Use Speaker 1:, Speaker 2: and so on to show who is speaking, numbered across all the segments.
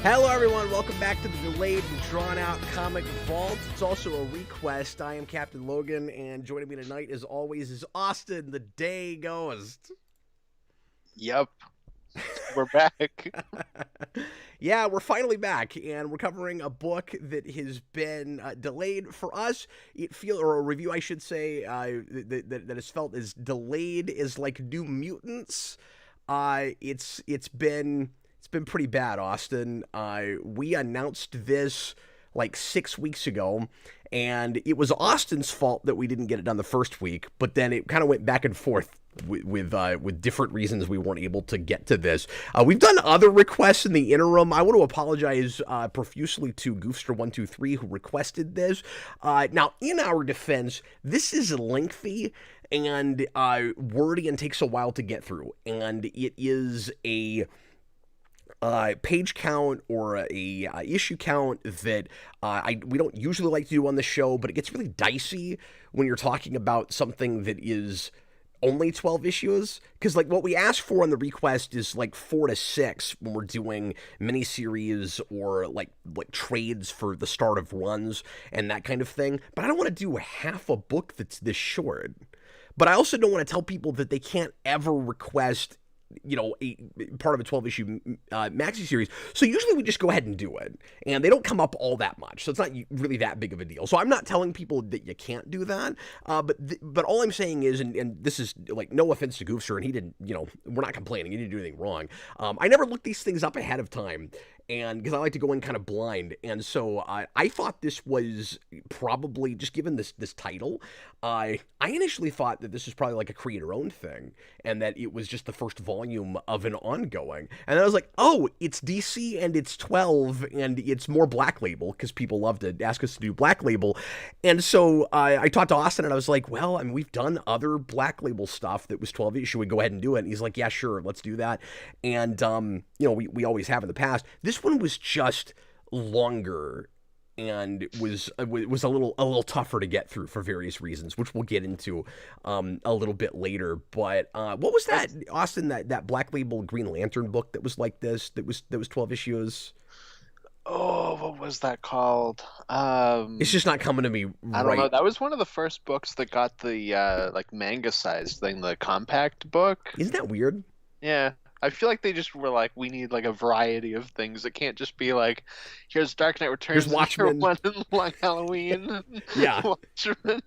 Speaker 1: Hello, everyone. Welcome back to the delayed and drawn-out Comic Vault. It's also a request. I am Captain Logan, and joining me tonight, as always, is Austin, the Day Ghost.
Speaker 2: Yep. We're back.
Speaker 1: Yeah, we're finally back, and we're covering a book that has been delayed for us. Or a review, I should say, that has felt as delayed as like New Mutants. It's been pretty bad, Austin. We announced this like 6 weeks ago, and it was Austin's fault that we didn't get it done the first week, but then it kind of went back and forth with different reasons we weren't able to get to this. We've done other requests in the interim. I want to apologize profusely to Goofster123 who requested this. Now, in our defense, this is lengthy and wordy and takes a while to get through, and it is a page count or a issue count that we don't usually like to do on the show, but it gets really dicey when you're talking about something that is only 12 issues, because like what we ask for on the request is like 4 to 6 when we're doing miniseries or like trades for the start of runs and that kind of thing. But I don't want to do half a book that's this short. But I also don't want to tell people that they can't ever request, you know, a part of a 12-issue maxi series. So usually we just go ahead and do it, and they don't come up all that much, so it's not really that big of a deal. So I'm not telling people that you can't do that, but all I'm saying is, and this is like no offense to Goofster, and he didn't, you know, we're not complaining, he didn't do anything wrong. I never looked these things up ahead of time, and because I like to go in kind of blind, and so I thought this was probably, just given this title, I initially thought that this was probably like a creator-owned thing, and that it was just the first volume of an ongoing. And then I was like, oh, it's DC, and it's 12, and it's more Black Label, because people love to ask us to do Black Label. And so I talked to Austin, and I was like, well, I mean, we've done other Black Label stuff that was 12 issues. Should we go ahead and do it? And he's like, yeah, sure, let's do that. And, you know, we always have in the past. This one was just longer and was a little tougher to get through for various reasons, which we'll get into a little bit later. But what was that, Austin? That Black Label Green Lantern book that was like this? That was 12 issues.
Speaker 2: Oh, what was that called?
Speaker 1: It's just not coming to me.
Speaker 2: I don't know. That was one of the first books that got the like manga sized thing, the compact book.
Speaker 1: Isn't that weird?
Speaker 2: Yeah. I feel like they just were like, we need like a variety of things. It can't just be like, here's Dark Knight Returns,
Speaker 1: here's Watchmen,
Speaker 2: one in Long Halloween.
Speaker 1: Yeah.
Speaker 2: Watchmen.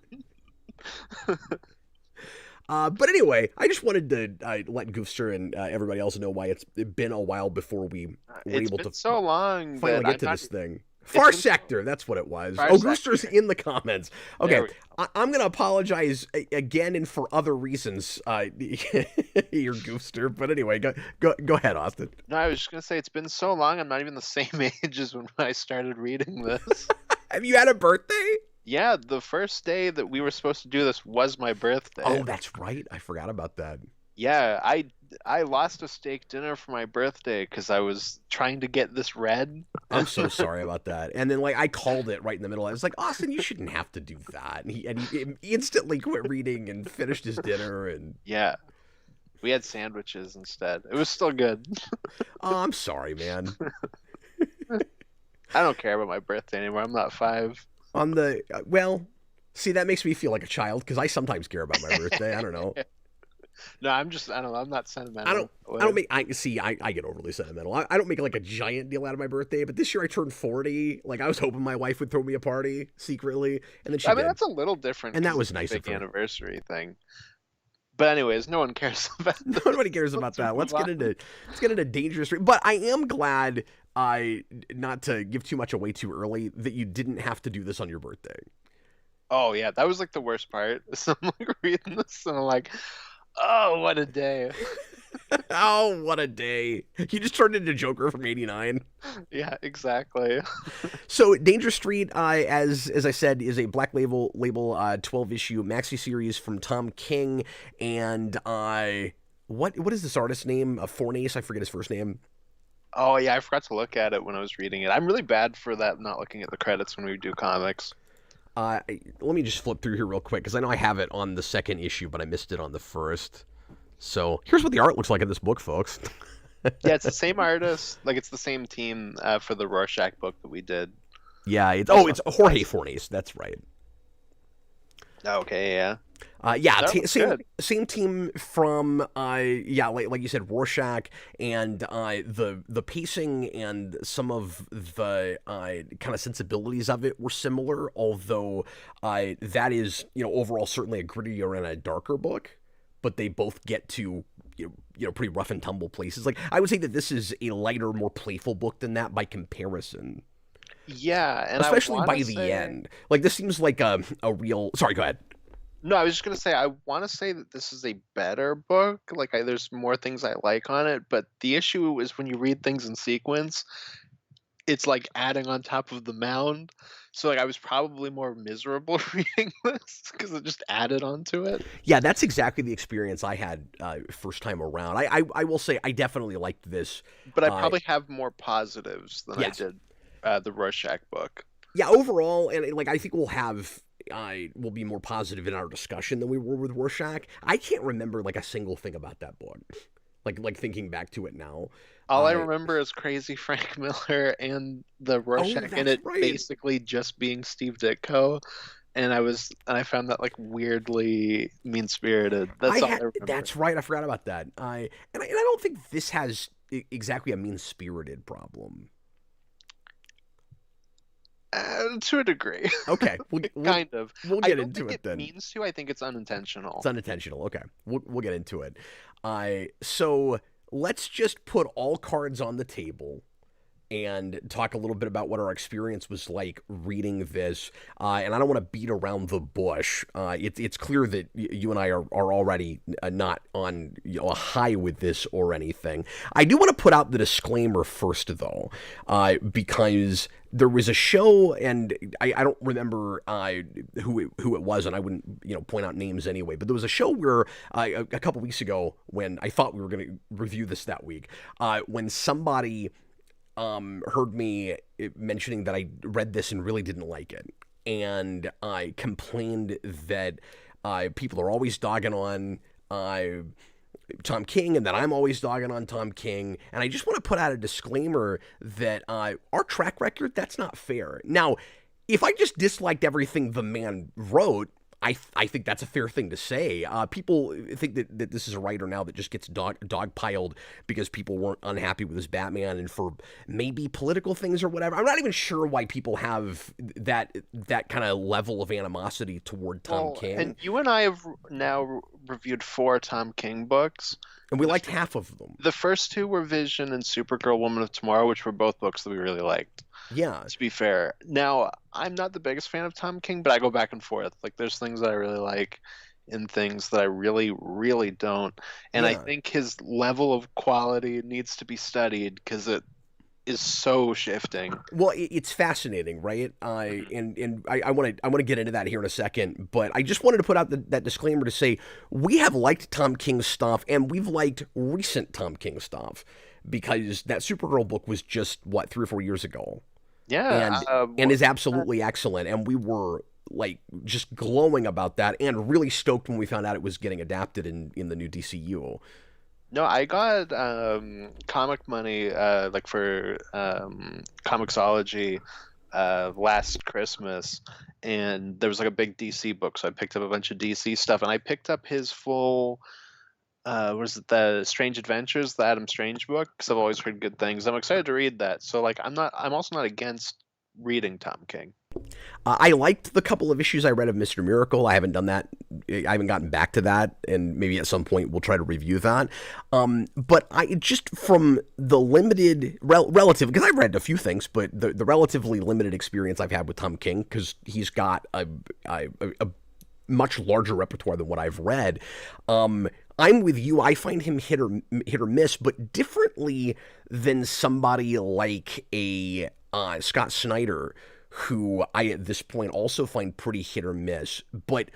Speaker 1: But anyway, I just wanted to let Goofster and everybody else know why it's been a while before we were able to
Speaker 2: so long
Speaker 1: finally get to this thing. Far Sector, that's what it was. Gooster's in the comments. Okay, I'm going to apologize again and for other reasons, your Goofster. But anyway, go ahead, Austin.
Speaker 2: No, I was just going to say, it's been so long, I'm not even the same age as when I started reading this.
Speaker 1: Have you had a birthday?
Speaker 2: Yeah, the first day that we were supposed to do this was my birthday.
Speaker 1: Oh, that's right. I forgot about that.
Speaker 2: Yeah, I lost a steak dinner for my birthday because I was trying to get this read.
Speaker 1: I'm so sorry about that. And then, like, I called it right in the middle. I was like, Austin, you shouldn't have to do that. And he instantly quit reading and finished his dinner. And
Speaker 2: yeah, we had sandwiches instead. It was still good.
Speaker 1: Oh, I'm sorry, man.
Speaker 2: I don't care about my birthday anymore. I'm not 5.
Speaker 1: Well, see, that makes me feel like a child because I sometimes care about my birthday. I don't know.
Speaker 2: No, I don't know. I'm not sentimental.
Speaker 1: I get overly sentimental. I don't make like a giant deal out of my birthday, but this year I turned 40. Like, I was hoping my wife would throw me a party secretly, and then she did.
Speaker 2: That's a little different.
Speaker 1: And that was nice of her.
Speaker 2: Anniversary thing. But anyways, no one cares about that.
Speaker 1: Nobody cares about that. Let's get into Dangerous Street. But I am glad, not to give too much away too early, that you didn't have to do this on your birthday.
Speaker 2: Oh yeah, that was like the worst part. So I'm like reading this and I'm like, oh, what a day.
Speaker 1: Oh, what a day. You just turned into Joker from 89.
Speaker 2: Yeah, exactly.
Speaker 1: So Dangerous Street, as I said, is a Black Label 12-issue maxi series from Tom King. And what is this artist's name? Fornace, I forget his first name.
Speaker 2: Oh, yeah, I forgot to look at it when I was reading it. I'm really bad for that, not looking at the credits when we do comics.
Speaker 1: Let me just flip through here real quick, because I know I have it on the second issue, but I missed it on the first. So here's what the art looks like in this book, folks.
Speaker 2: Yeah, it's the same artist. Like it's the same team for the Rorschach book that we did.
Speaker 1: Yeah, it's
Speaker 2: Also
Speaker 1: it's Jorge Fornes. That's right.
Speaker 2: okay, yeah.
Speaker 1: Yeah,
Speaker 2: That looks
Speaker 1: same
Speaker 2: good.
Speaker 1: team from yeah, like you said, Rorschach, and the pacing and some of the kind of sensibilities of it were similar, although that is overall certainly a grittier and a darker book, but they both get to pretty rough and tumble places. Like I would say that this is a lighter, more playful book than that by comparison,
Speaker 2: Yeah, and I
Speaker 1: especially
Speaker 2: want
Speaker 1: by
Speaker 2: to
Speaker 1: the
Speaker 2: say
Speaker 1: end. Like this seems like a real. Sorry, go ahead.
Speaker 2: no, I was just gonna say I want to say that this is a better book. Like there's more things I like on it, but the issue is when you read things in sequence, it's like adding on top of the mound. So like I was probably more miserable reading this because it just added onto it.
Speaker 1: Yeah, that's exactly the experience I had first time around. I will say I definitely liked this.
Speaker 2: But I
Speaker 1: Uh,
Speaker 2: probably have more positives than I
Speaker 1: yes,
Speaker 2: did the Rorschach book.
Speaker 1: yeah. Overall, and like I think we'll be more positive in our discussion than we were with Rorschach. I can't remember like a single thing about that book. Like thinking back to it now.
Speaker 2: All I
Speaker 1: Uh,
Speaker 2: remember is Crazy Frank Miller and the
Speaker 1: oh,
Speaker 2: Rorschach in
Speaker 1: that's
Speaker 2: it
Speaker 1: right.
Speaker 2: basically just being Steve Ditko. And I found that like weirdly mean spirited. That's all I remember.
Speaker 1: That's right. I forgot about that. And I don't think this has exactly a mean spirited problem.
Speaker 2: To a degree.
Speaker 1: Okay,
Speaker 2: Kind of.
Speaker 1: we'll
Speaker 2: I
Speaker 1: get
Speaker 2: don't
Speaker 1: into
Speaker 2: think
Speaker 1: it
Speaker 2: it
Speaker 1: then.
Speaker 2: means to. I think it's
Speaker 1: It's
Speaker 2: unintentional.
Speaker 1: unintentional. Okay, we'll get into it. So let's just put all cards on the table and talk a little bit about what our experience was like reading this. And I don't want to beat around the bush. It's clear that you and I are already not on a high with this or anything. I do want to put out the disclaimer first, though, because there was a show, and I don't remember who it was, and I wouldn't point out names anyway. But there was a show where a couple weeks ago, when I thought we were going to review this that week, when somebody heard me mentioning that I read this and really didn't like it, and I complained that people are always dogging on Tom King, and that I'm always dogging on Tom King. And I just want to put out a disclaimer that our track record, that's not fair. Now, if I just disliked everything the man wrote, I think that's a fair thing to say. People think that this is a writer now that just gets dogpiled because people weren't unhappy with his Batman and for maybe political things or whatever. I'm not even sure why people have that kind of level of animosity toward Tom
Speaker 2: Well,
Speaker 1: King.
Speaker 2: and you and I have now reviewed 4 Tom King books.
Speaker 1: And we
Speaker 2: The,
Speaker 1: liked half of them.
Speaker 2: the first 2 were Vision and Supergirl Woman of Tomorrow, which were both books that we really liked,
Speaker 1: Yeah.
Speaker 2: to be fair. Now, I'm not the biggest fan of Tom King, but I go back and forth. Like, there's things that I really like and things that I really, really don't. And I
Speaker 1: Yeah.
Speaker 2: think his level of quality needs to be studied because it is so shifting.
Speaker 1: Well, it's fascinating, right? And I want to get into that here in a second, but I just wanted to put out that disclaimer to say we have liked Tom King stuff, and we've liked recent Tom King stuff because that Supergirl book was just what 3 or 4 years ago,
Speaker 2: Yeah.
Speaker 1: and is absolutely excellent, and we were like just glowing about that, and really stoked when we found out it was getting adapted in the new DCU.
Speaker 2: No, I got comic money like for Comixology last Christmas, and there was like a big DC book, so I picked up a bunch of DC stuff, and I picked up his full was it the Strange Adventures, the Adam Strange book, because I've always heard good things. I'm excited to read that. So like I'm also not against reading Tom King.
Speaker 1: I liked the couple of issues I read of Mr. Miracle. I haven't done that. I haven't gotten back to that, and maybe at some point we'll try to review that. But I just from the limited relative, because I've read a few things, but the relatively limited experience I've had with Tom King, because he's got a much larger repertoire than what I've read. I'm with you. I find him hit or miss, but differently than somebody like a Scott Snyder, who I at this point also find pretty hit or miss. But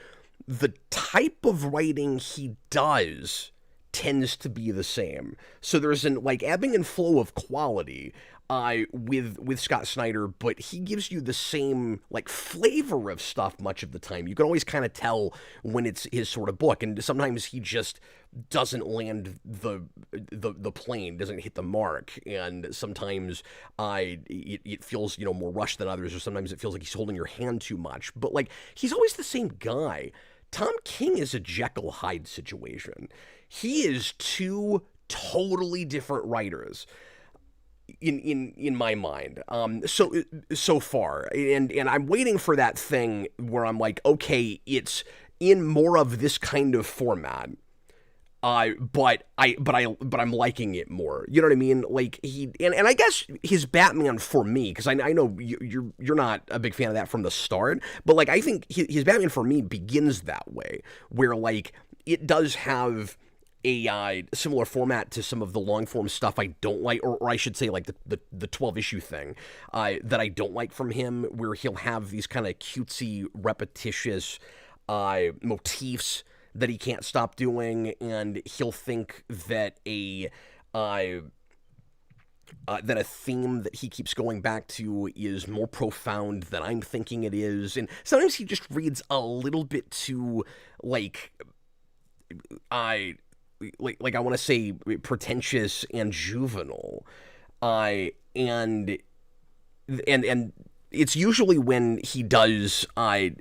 Speaker 1: the type of writing he does tends to be the same. So there's an like ebbing and flow of quality. with Scott Snyder, but he gives you the same like flavor of stuff much of the time. You can always kind of tell when it's his sort of book, and sometimes he just doesn't land the plane, doesn't hit the mark, and sometimes it feels more rushed than others, or sometimes it feels like he's holding your hand too much. But like he's always the same guy. Tom King is a Jekyll Hyde situation. He is two totally different writers in my mind. So far, and I'm waiting for that thing where I'm like, okay, it's in more of this kind of format. But I'm liking it more. You know what I mean? Like and I guess his Batman for me, because I know you're not a big fan of that from the start, but like I think his Batman for me begins that way, where like it does have a similar format to some of the long form stuff I don't like, or I should say like the 12 issue thing that I don't like from him, where he'll have these kind of cutesy, repetitious motifs that he can't stop doing, and he'll think that that a theme that he keeps going back to is more profound than I'm thinking it is, and sometimes he just reads a little bit too like like I want to say pretentious and juvenile, and it's usually when he does like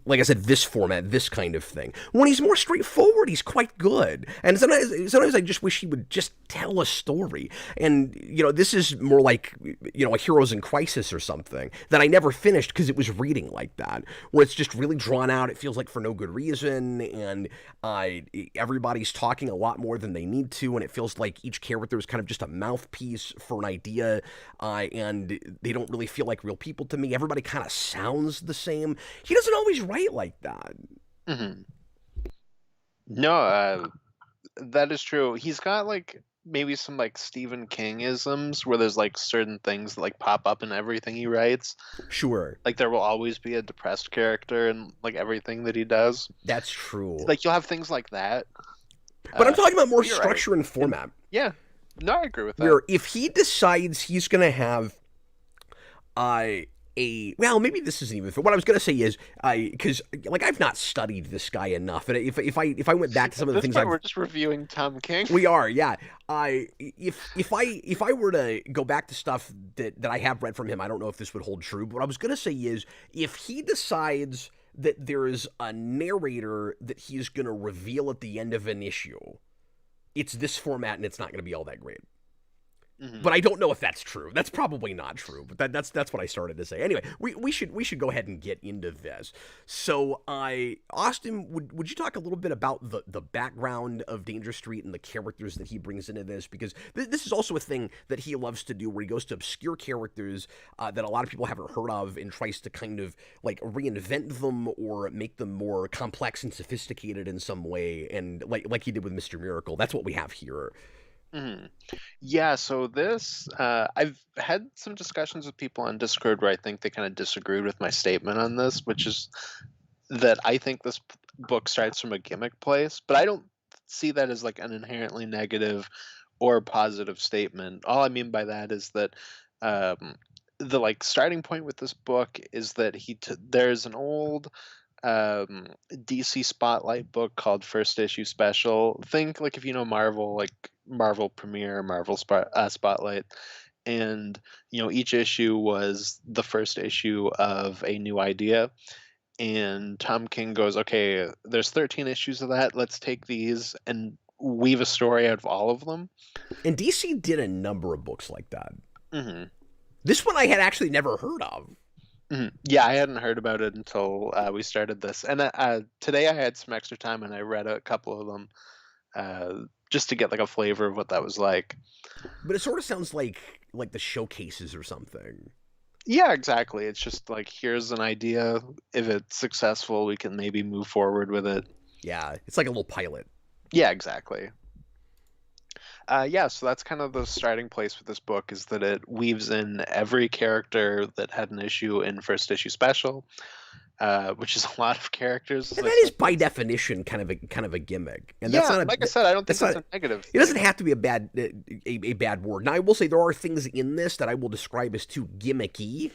Speaker 1: I said, this format, this kind of thing. When he's more straightforward, he's quite good. And sometimes I just wish he would just tell a story. And this is more like a Heroes in Crisis or something that I never finished because it was reading like that, where it's just really drawn out. It feels like for no good reason, and everybody's talking a lot more than they need to, and it feels like each character is kind of just a mouthpiece for an idea, and they don't really feel like real people to me. Everybody kind of sounds the same. He doesn't always write like that.
Speaker 2: Mm-hmm. No, that is true. He's got like maybe some like Stephen King-isms where there's like certain things that like pop up in everything he writes.
Speaker 1: Sure.
Speaker 2: Like there will always be a depressed character in like everything that he does.
Speaker 1: That's true.
Speaker 2: Like you'll have things like that.
Speaker 1: But I'm talking about more
Speaker 2: you're
Speaker 1: structure
Speaker 2: right.
Speaker 1: and format.
Speaker 2: Yeah. No, I agree with that.
Speaker 1: Where if he decides he's going to have well, maybe this isn't even what I was gonna say is because like I've not studied this guy enough, and if I went back to some of the things
Speaker 2: we're just reviewing Tom King.
Speaker 1: We are, yeah. If I were to go back to stuff that I have read from him, I don't know if this would hold true, but what I was gonna say is if he decides that there is a narrator that he's gonna reveal at the end of an issue, it's this format and it's not gonna be all that great. Mm-hmm. But I don't know if that's true. That's probably not true. But that's what I started to say. Anyway, we should go ahead and get into this. So, Austin, would you talk a little bit about the background of Danger Street and the characters that he brings into this? Because this is also a thing that he loves to do, where he goes to obscure characters that a lot of people haven't heard of and tries to kind of like reinvent them or make them more complex and sophisticated in some way. And like he did with Mr. Miracle, that's what we have here.
Speaker 2: Mm-hmm. Yeah, so this, I've had some discussions with people on Discord where I think they kind of disagreed with my statement on this, which is that I think this book starts from a gimmick place, but I don't see that as like an inherently negative or positive statement. All I mean by that is that the like starting point with this book is that there's an old DC Spotlight book called First Issue Special. Think like if you know Marvel, like Marvel Premiere, Marvel Spotlight, and each issue was the first issue of a new idea. And Tom King goes, okay, there's 13 issues of that. Let's take these and weave a story out of all of them.
Speaker 1: And DC did a number of books like that.
Speaker 2: Mm-hmm.
Speaker 1: This one I had actually never heard of.
Speaker 2: Mm-hmm. Yeah, I hadn't heard about it until we started this. And today I had some extra time and I read a couple of them just to get like a flavor of what that was like.
Speaker 1: But it sort of sounds like the showcases or something.
Speaker 2: Yeah, exactly. It's just like, here's an idea. If it's successful, we can maybe move forward with it.
Speaker 1: Yeah, it's like a little pilot.
Speaker 2: Yeah, exactly. So that's kind of the starting place with this book, is that it weaves in every character that had an issue in First Issue Special. which is a lot of characters, as
Speaker 1: And
Speaker 2: I
Speaker 1: that is
Speaker 2: said.
Speaker 1: by definition kind of a gimmick, and that's
Speaker 2: Yeah,
Speaker 1: not
Speaker 2: and like I said, I don't think
Speaker 1: that's
Speaker 2: that's
Speaker 1: not.
Speaker 2: a negative
Speaker 1: It
Speaker 2: thing.
Speaker 1: doesn't have to be a bad word. Now I will say there are things in this that I will describe as too gimmicky,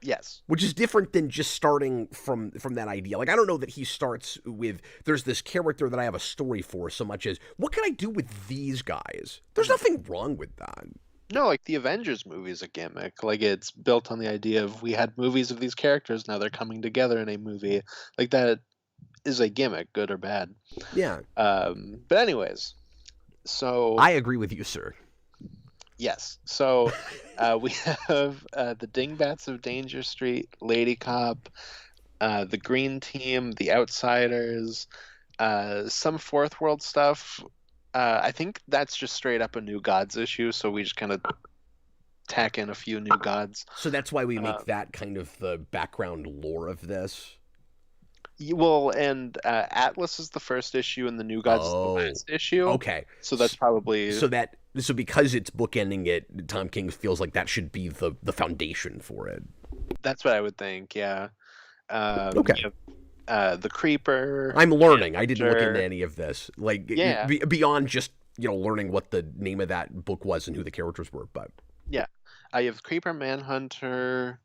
Speaker 2: Yes.
Speaker 1: which is different than just starting from that idea. Like I don't know that he starts with there's this character that I have a story for so much as what can I do with these guys? There's
Speaker 2: Mhm.
Speaker 1: nothing wrong with that.
Speaker 2: No, like the Avengers movie is a gimmick. Like it's built on the idea of we had movies of these characters, now they're coming together in a movie. Like that is a gimmick, good or bad.
Speaker 1: Yeah,
Speaker 2: But anyways, so
Speaker 1: I agree with you, sir.
Speaker 2: yes, so we have the Dingbats of Danger Street, Lady Cop, the Green Team, the Outsiders, some Fourth World stuff. I think that's just straight up a New Gods issue, so we just kind of tack in a few New Gods.
Speaker 1: So that's why we
Speaker 2: Uh,
Speaker 1: make that kind of the background lore of this.
Speaker 2: well, and Atlas is the first issue, and the New Gods is the
Speaker 1: Oh,
Speaker 2: last issue.
Speaker 1: okay.
Speaker 2: So that's probably
Speaker 1: So because it's bookending it, Tom King feels like that should be the foundation for it.
Speaker 2: that's what I would think. Yeah.
Speaker 1: Okay.
Speaker 2: You have, the Creeper.
Speaker 1: I'm learning. I didn't look into
Speaker 2: Manager.
Speaker 1: any of this. Like
Speaker 2: Yeah.
Speaker 1: beyond just learning what the name of that book was and who the characters were. But
Speaker 2: Yeah. You have Creeper, Manhunter.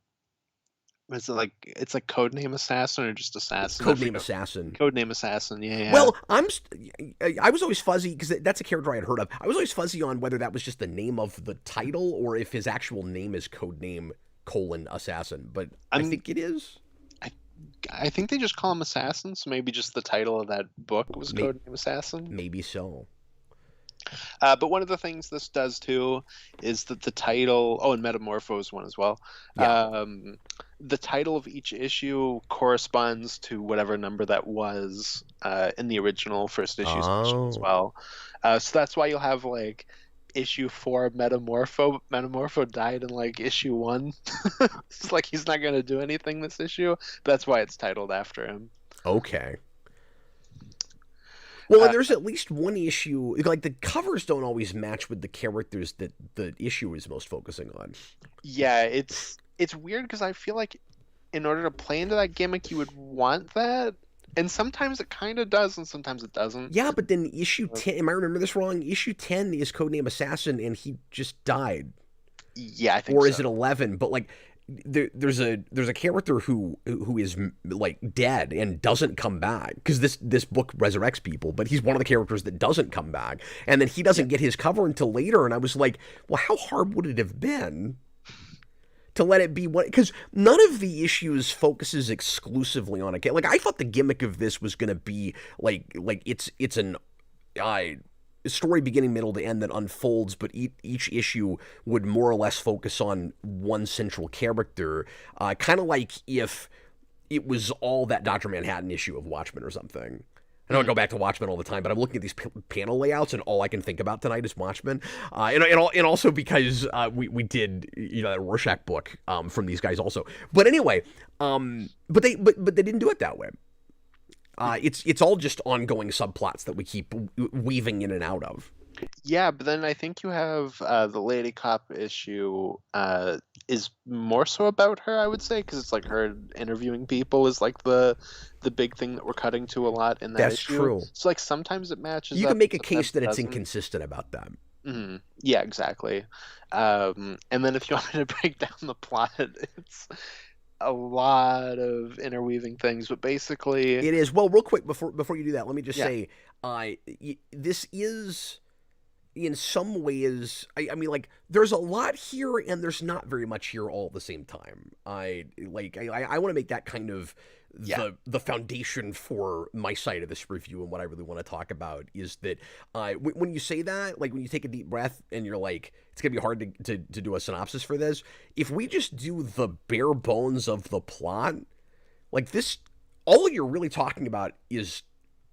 Speaker 2: Was it like it's like Codename Assassin or just Assassin? I
Speaker 1: Codename
Speaker 2: forget.
Speaker 1: Assassin.
Speaker 2: Codename Assassin. Yeah. Yeah.
Speaker 1: Well, I was always fuzzy because that's a character I had heard of. I was always fuzzy on whether that was just the name of the title or if his actual name is Codename Assassin. But I think it is.
Speaker 2: I think they just call him Assassin, so maybe just the title of that book was Codename Assassin.
Speaker 1: Maybe so.
Speaker 2: But one of the things this does too is that the title, and Metamorpho is one as well.
Speaker 1: Yeah.
Speaker 2: The title of each issue corresponds to whatever number that was in the original first issue special as well. So that's why you'll have like issue 4 Metamorpho. Metamorpho died in like issue 1. It's like he's not going to do anything this issue. That's why it's titled after him.
Speaker 1: Okay. Well, and there's at least one issue, like the covers don't always match with the characters that the issue is most focusing on.
Speaker 2: Yeah, it's weird because I feel like in order to play into that gimmick, you would want that, and sometimes it kind of does, and sometimes it doesn't.
Speaker 1: Yeah, but then issue 10, am I remember this wrong? Issue 10 is Codename Assassin, and he just died.
Speaker 2: Yeah, I think
Speaker 1: or
Speaker 2: so.
Speaker 1: is it 11? But like, there's a character who is like dead and doesn't come back because this book resurrects people, but he's one of the characters that doesn't come back, and then he doesn't get his cover until later. And I was like, well, how hard would it have been to let it be one? Because none of the issues focuses exclusively on a like. I thought the gimmick of this was going to be like it's an story beginning, middle to end that unfolds, but each issue would more or less focus on one central character, kind of like if it was all that Dr. Manhattan issue of Watchmen or something. I know I go back to Watchmen all the time, but I'm looking at these panel layouts, and all I can think about tonight is Watchmen, and also because we did that Rorschach book from these guys also. But anyway, but they didn't do it that way. It's all just ongoing subplots that we keep weaving in and out of.
Speaker 2: Yeah, but then I think you have the Lady Cop issue is more so about her, I would say, because it's like her interviewing people is like the big thing that we're cutting to a lot in that
Speaker 1: That's
Speaker 2: issue.
Speaker 1: true.
Speaker 2: So like sometimes it matches.
Speaker 1: You
Speaker 2: up,
Speaker 1: can make a
Speaker 2: sometimes
Speaker 1: case that
Speaker 2: it
Speaker 1: it's
Speaker 2: doesn't.
Speaker 1: inconsistent about that.
Speaker 2: Mm-hmm. Yeah, exactly. And then if you want me to break down the plot, it's a lot of interweaving things, but basically
Speaker 1: It is. Well, real quick before you do that, let me just
Speaker 2: Yeah.
Speaker 1: say, this is in some ways. I mean, like there's a lot here, and there's not very much here all at the same time. I want to make that kind of the foundation for my side of this review, and what I really want to talk about is that when you say that, like when you take a deep breath and you're like, it's gonna be hard to do a synopsis for this. If we just do the bare bones of the plot, like this, all you're really talking about is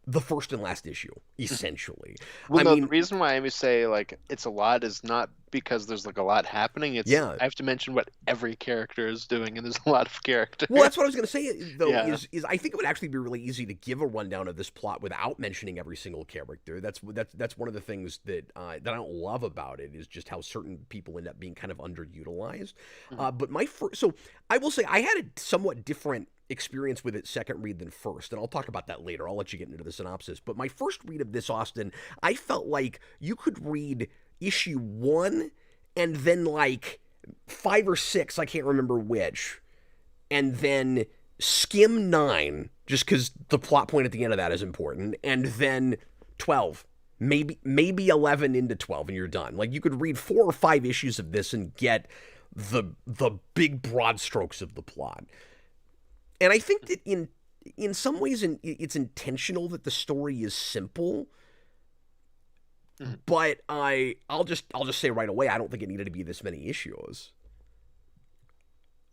Speaker 1: the first and last issue, essentially.
Speaker 2: Well,
Speaker 1: I
Speaker 2: no,
Speaker 1: mean,
Speaker 2: the reason why I would say like it's a lot is not because there's like a lot happening. It's
Speaker 1: Yeah.
Speaker 2: I have to mention what every character is doing, and there's a lot of characters.
Speaker 1: well, that's what I was going to say, though,
Speaker 2: Yeah.
Speaker 1: is I think it would actually be really easy to give a rundown of this plot without mentioning every single character. That's one of the things that I don't love about it, is just how certain people end up being kind of underutilized. But so I will say I had a somewhat different experience with it second read than first, and I'll talk about that later. I'll let you get into the synopsis. But my first read of this, Austin, I felt like you could read issue 1 and then like 5 or 6, I can't remember which, and then skim 9 just because the plot point at the end of that is important, and then 12, maybe 11 into 12, and you're done. Like you could read 4 or 5 issues of this and get the big broad strokes of the plot. And I think that in some ways it's intentional that the story is simple. But I'll just say right away, I don't think it needed to be this many issues.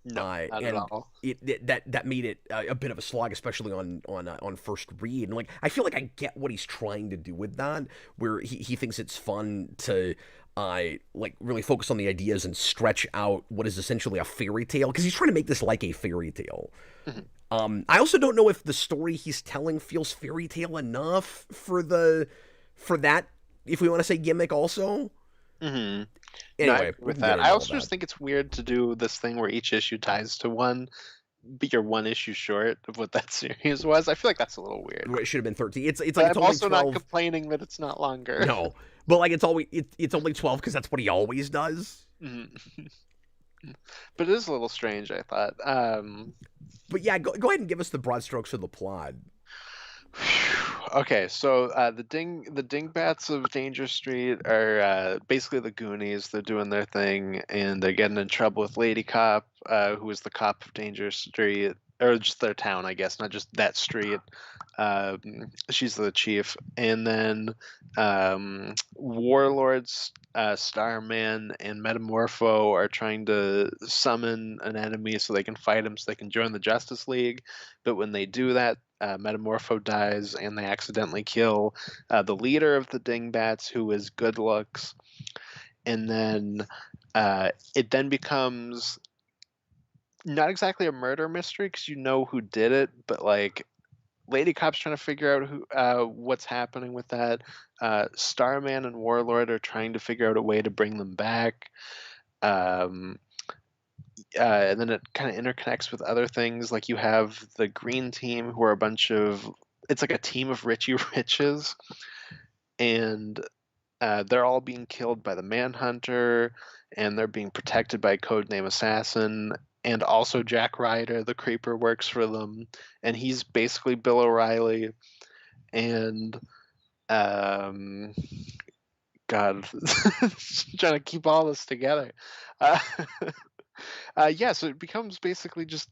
Speaker 2: No, not at all.
Speaker 1: That made it a bit of a slog, especially on first read. And like I feel like I get what he's trying to do with that, where he thinks it's fun to like really focus on the ideas and stretch out what is essentially a fairy tale, because he's trying to make this like a fairy tale. I also don't know if the story he's telling feels fairy tale enough for that, if we want to say gimmick also.
Speaker 2: Anyway,
Speaker 1: No,
Speaker 2: with that, I also just think it's weird to do this thing where each issue ties to one, but you're 1 issue short of what that series was. I feel like that's a little weird.
Speaker 1: It should have been 13. It's like
Speaker 2: But
Speaker 1: it's
Speaker 2: I'm
Speaker 1: only
Speaker 2: also
Speaker 1: 12.
Speaker 2: not complaining that it's not longer.
Speaker 1: No, but like it's only 12 because that's what he always does.
Speaker 2: But it is a little strange, I thought.
Speaker 1: But yeah, go ahead and give us the broad strokes of the plot.
Speaker 2: Okay, so the Dingbats of Danger Street are basically the Goonies. They're doing their thing, and they're getting in trouble with Lady Cop, who is the cop of Danger Street, or just their town, I guess, not just that street. She's the chief, and then Warlords, Starman, and Metamorpho are trying to summon an enemy so they can fight him, so they can join the Justice League. But when they do that, Metamorpho dies, and they accidentally kill the leader of the Dingbats, who is Good Looks. And then it then becomes not exactly a murder mystery, because you know who did it, but like Lady Cop's trying to figure out what's happening with that. Starman and Warlord are trying to figure out a way to bring them back. And then it kind of interconnects with other things. Like you have the Green Team, who are a bunch of... It's like a team of Richie Riches. And they're all being killed by the Manhunter. And they're being protected by Codename Assassin. And also Jack Ryder, the Creeper, works for them. And he's basically Bill O'Reilly. And... God, trying to keep all this together. Yeah, so it becomes basically just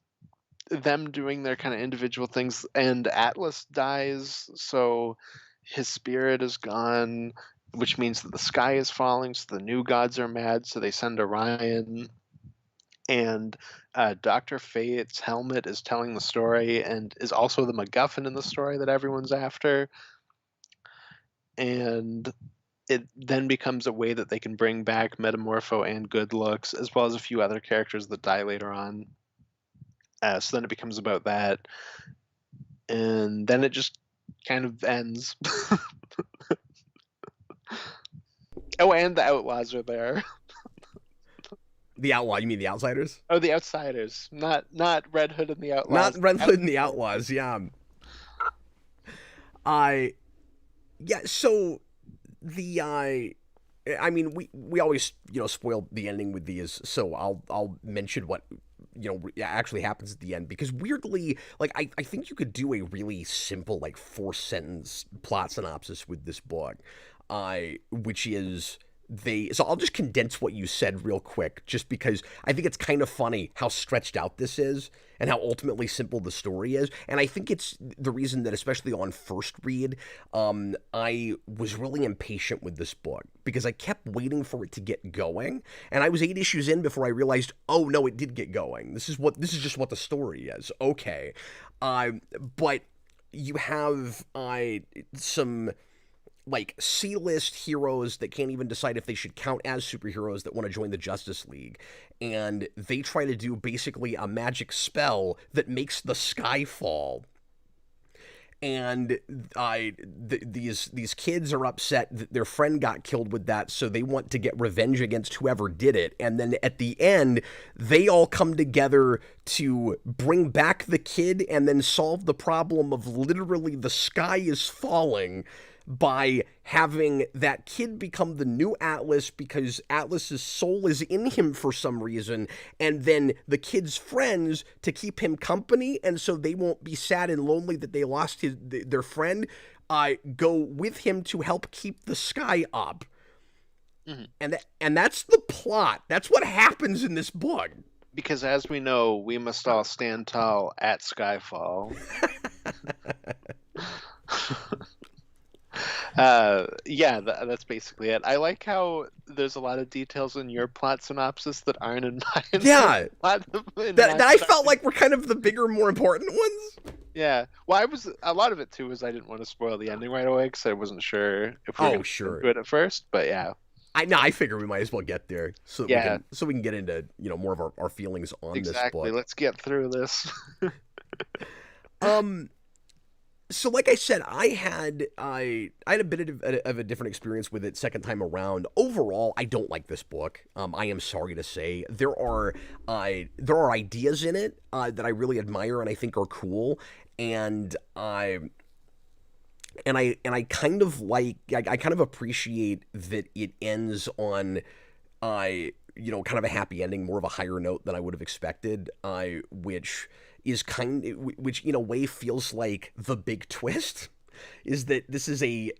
Speaker 2: them doing their kind of individual things, and Atlas dies, so his spirit is gone, which means that the sky is falling, so the new gods are mad, so they send Orion, and Dr. Fate's helmet is telling the story and is also the MacGuffin in the story that everyone's after, and it then becomes a way that they can bring back Metamorpho and Good Looks, as well as a few other characters that die later on. So then it becomes about that. And then it just kind of ends. Oh, and the Outlaws are there.
Speaker 1: The Outlaw, you mean the Outsiders?
Speaker 2: Oh, the Outsiders. Not Red Hood and the Outlaws.
Speaker 1: Not Red Hood and the Outlaws, yeah. Yeah, so... I mean, we always spoil the ending with these, so I'll mention what actually happens at the end, because weirdly, like I think you could do a really simple like 4-sentence plot synopsis with this book, which is so I'll just condense what you said real quick, just because I think it's kind of funny how stretched out this is and how ultimately simple the story is. And I think it's the reason that, especially on first read, I was really impatient with this book, because I kept waiting for it to get going. And I was 8 issues in before I realized, oh no, it did get going. This is just what the story is. Okay. But you have some like C-list heroes that can't even decide if they should count as superheroes that want to join the Justice League, and they try to do basically a magic spell that makes the sky fall. and these kids are upset that their friend got killed with that, so they want to get revenge against whoever did it. And then at the end, they all come together to bring back the kid and then solve the problem of literally the sky is falling by having that kid become the new Atlas because Atlas's soul is in him for some reason, and then the kid's friends to keep him company, and so they won't be sad and lonely that they lost their friend, go with him to help keep the sky up. Mm-hmm. And that's the plot. That's what happens in this book.
Speaker 2: Because as we know, we must all stand tall at Skyfall. That's basically it. I like how there's a lot of details in your plot synopsis that aren't in mine.
Speaker 1: Yeah, that I felt like were kind of the bigger, more important ones.
Speaker 2: Yeah, well, a lot of it too was I didn't want to spoil the ending right away because I wasn't sure if we were going to do it at first. But yeah,
Speaker 1: I figure we might as well get there so we can get into more of our feelings on this book.
Speaker 2: Exactly. Let's get through this.
Speaker 1: So like I said, I had a bit of a different experience with it second time around. Overall, I don't like this book. I am sorry to say. There are ideas in it that I really admire and I think are cool, and I kind of like I kind of appreciate that it ends on kind of a happy ending, more of a higher note than I would have expected, which in a way feels like the big twist, is that this is a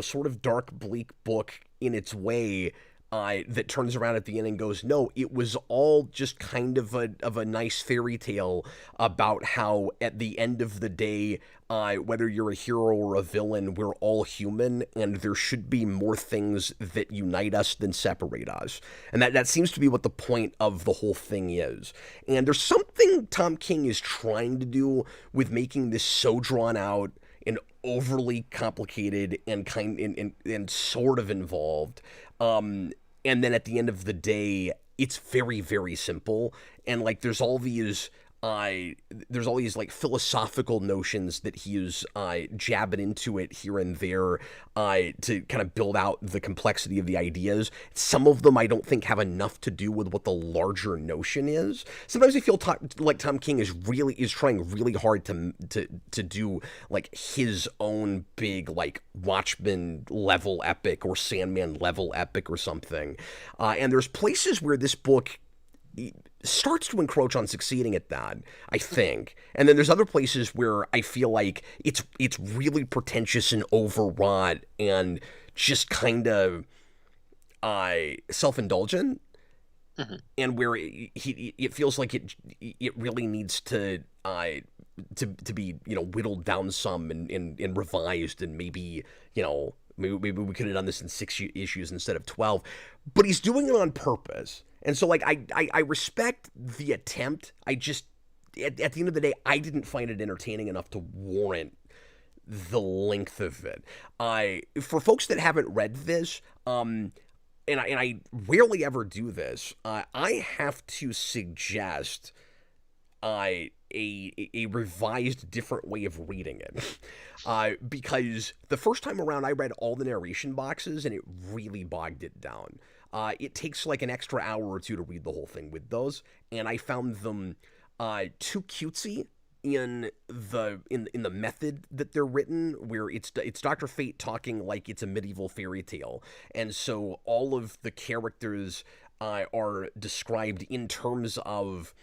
Speaker 1: sort of dark, bleak book in its way, that turns around at the end and goes, no, it was all just kind of a nice fairy tale about how at the end of the day, whether you're a hero or a villain, we're all human, and there should be more things that unite us than separate us. And that seems to be what the point of the whole thing is. And there's something Tom King is trying to do with making this so drawn out and overly complicated and sort of involved. And then at the end of the day, it's very, very simple. And like, there's all these like philosophical notions that he is jabbing into it here and there to kind of build out the complexity of the ideas. Some of them I don't think have enough to do with what the larger notion is. Sometimes I feel like Tom King is trying really hard to do like his own big like Watchmen level epic or Sandman level epic or something. And there's places where this book starts to encroach on succeeding at that, I think. And then there's other places where I feel like it's really pretentious and overwrought and just kind of self-indulgent. Mm-hmm. And where it feels like it really needs to be whittled down some and revised, and maybe maybe we could have done this in 6 issues instead of 12. But he's doing it on purpose. And so, like, I respect the attempt. I just, at the end of the day, I didn't find it entertaining enough to warrant the length of it. For folks that haven't read this, and I rarely ever do this, I have to suggest a revised, different way of reading it. Because the first time around, I read all the narration boxes, and it really bogged it down. It takes like an extra hour or two to read the whole thing with those, and I found them too cutesy in the method that they're written, where it's Dr. Fate talking like it's a medieval fairy tale, and so all of the characters are described in terms of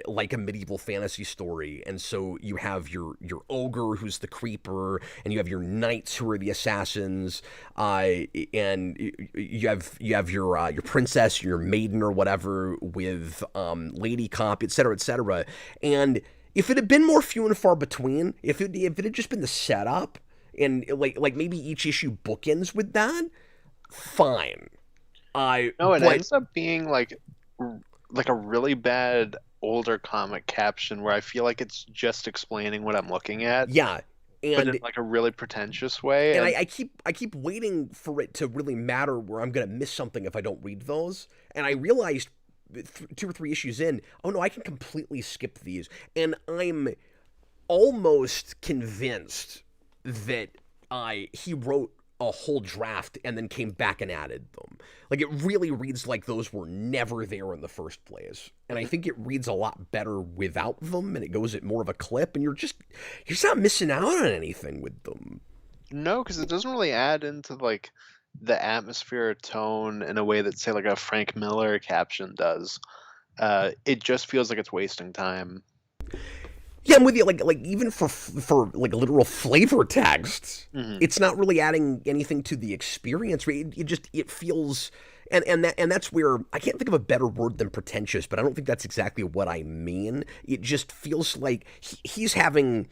Speaker 1: like a medieval fantasy story. And so you have your ogre, who's the creeper, and you have your knights, who are the assassins, and you have your princess, your maiden or whatever, with lady cop, etc., etc. And if it had been more few and far between, if it had just been the setup, and like maybe each issue bookends with that, fine.
Speaker 2: It ends up being like a really bad older comic caption where I feel like it's just explaining what I'm looking at.
Speaker 1: Yeah, and
Speaker 2: but in like a really pretentious way.
Speaker 1: And I keep waiting for it to really matter, where I'm gonna miss something if I don't read those. And I realized 2 or 3 issues in, oh no, I can completely skip these, and I'm almost convinced that he wrote a whole draft and then came back and added them. Like, it really reads like those were never there in the first place. And I think it reads a lot better without them, and it goes at more of a clip, and you're just not missing out on anything with them.
Speaker 2: No, because it doesn't really add into like the atmosphere or tone in a way that, say, like a Frank Miller caption does. It just feels like it's wasting time.
Speaker 1: Yeah, I'm with you. Like even for like literal flavor texts, it's not really adding anything to the experience. It feels, and that's where I can't think of a better word than pretentious, but I don't think that's exactly what I mean. It just feels like he's having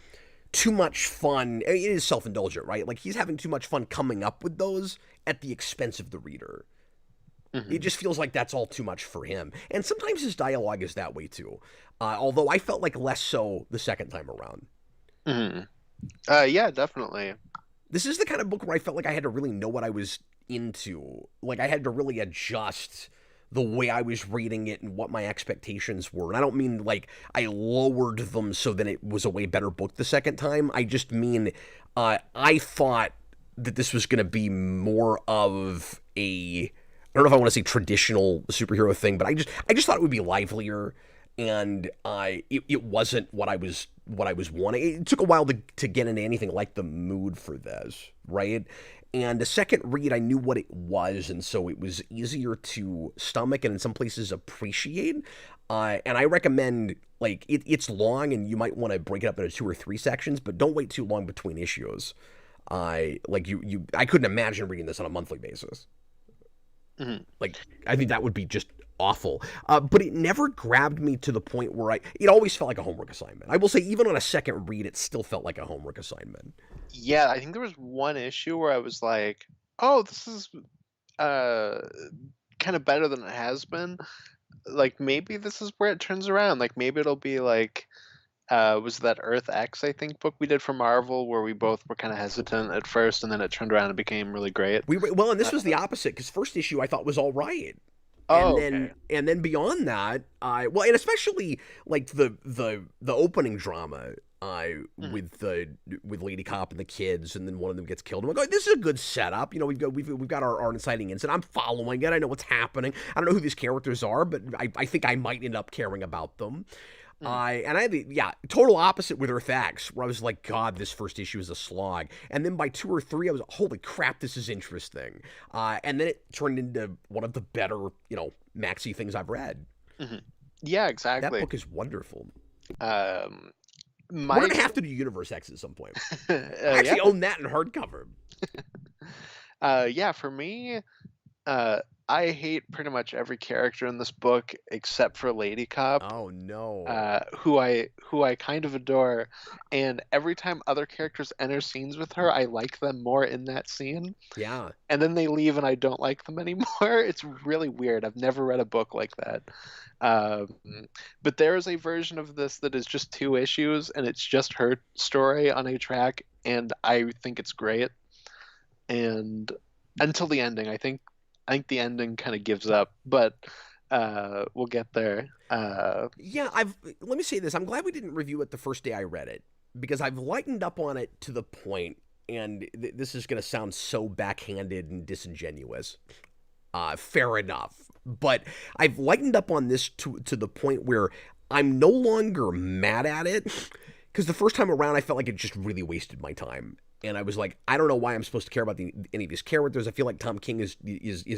Speaker 1: too much fun. It is self-indulgent, right? Like, he's having too much fun coming up with those at the expense of the reader. It just feels like that's all too much for him. And sometimes his dialogue is that way too. Although I felt like less so the second time around.
Speaker 2: Yeah, definitely.
Speaker 1: This is the kind of book where I felt like I had to really know what I was into. Like, I had to really adjust the way I was reading it and what my expectations were. And I don't mean like I lowered them so that it was a way better book the second time. I just mean I thought that this was going to be more of a, I don't know if I want to say traditional superhero thing, but I just thought it would be livelier, and it wasn't what I was wanting. It took a while to get into anything like the mood for this, right? And the second read, I knew what it was, and so it was easier to stomach and in some places appreciate. And I recommend, like, it's long, and you might want to break it up into 2 or 3 sections, but don't wait too long between issues. I couldn't imagine reading this on a monthly basis. Like, I think that would be just awful. But it never grabbed me to the point where it always felt like a homework assignment. I will say, even on a second read, it still felt like a homework assignment.
Speaker 2: Yeah, I think there was one issue where I was like, oh, this is kind of better than it has been. Like, maybe this is where it turns around. Like, maybe it'll be like, was that Earth X, I think, book we did for Marvel, where we both were kind of hesitant at first, and then it turned around and became really great.
Speaker 1: And this was the opposite, because first issue I thought was all right.
Speaker 2: Okay.
Speaker 1: And then beyond that, and especially like the opening drama with Lady Cop and the kids, and then one of them gets killed. I'm like, oh, this is a good setup. You know, we've got our inciting incident. I'm following it. I know what's happening. I don't know who these characters are, but I think I might end up caring about them. And I had total opposite with Earth X, where I was like, God, this first issue is a slog. And then by 2 or 3, I was, holy crap, this is interesting. And then it turned into one of the better, maxi things I've read.
Speaker 2: Yeah, exactly.
Speaker 1: That book is wonderful.
Speaker 2: We're
Speaker 1: going to have to do Universe X at some point. I actually own that in hardcover.
Speaker 2: Yeah, for me, I hate pretty much every character in this book except for Lady Cop.
Speaker 1: Oh no.
Speaker 2: Who I kind of adore, and every time other characters enter scenes with her, I like them more in that scene.
Speaker 1: Yeah.
Speaker 2: And then they leave and I don't like them anymore. It's really weird. I've never read a book like that. But there is a version of this that is just 2 issues, and it's just her story on a track, and I think it's great. And until the ending, I think the ending kind of gives up, but we'll get there.
Speaker 1: Yeah, let me say this. I'm glad we didn't review it the first day I read it, because I've lightened up on it to the point, and this is going to sound so backhanded and disingenuous. Fair enough. But I've lightened up on this to the point where I'm no longer mad at it, because the first time around I felt like it just really wasted my time. And I was like, I don't know why I'm supposed to care about any of these characters. I feel like Tom King is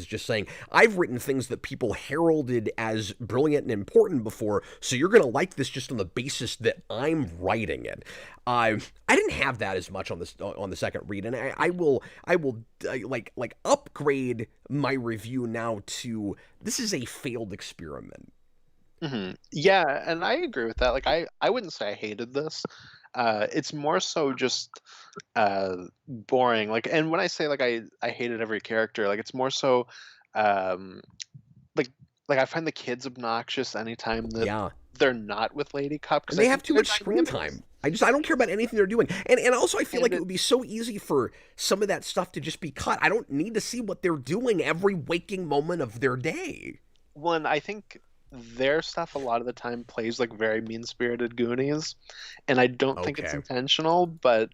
Speaker 1: just saying, I've written things that people heralded as brilliant and important before, so you're going to like this just on the basis that I'm writing it. I didn't have that as much on the second read, and I will upgrade my review now to, this is a failed experiment.
Speaker 2: Yeah, and I agree with that. Like, I wouldn't say I hated this. It's more so just boring. Like, and when I say like I hated every character, like it's more so like I find the kids obnoxious anytime that they're not with Lady Cop, because
Speaker 1: they have too much screen time. I don't care about anything they're doing. And also I feel like it would be so easy for some of that stuff to just be cut. I don't need to see what they're doing every waking moment of their day.
Speaker 2: One, I think their stuff a lot of the time plays like very mean-spirited Goonies, and I don't think it's
Speaker 1: Okay.
Speaker 2: intentional, but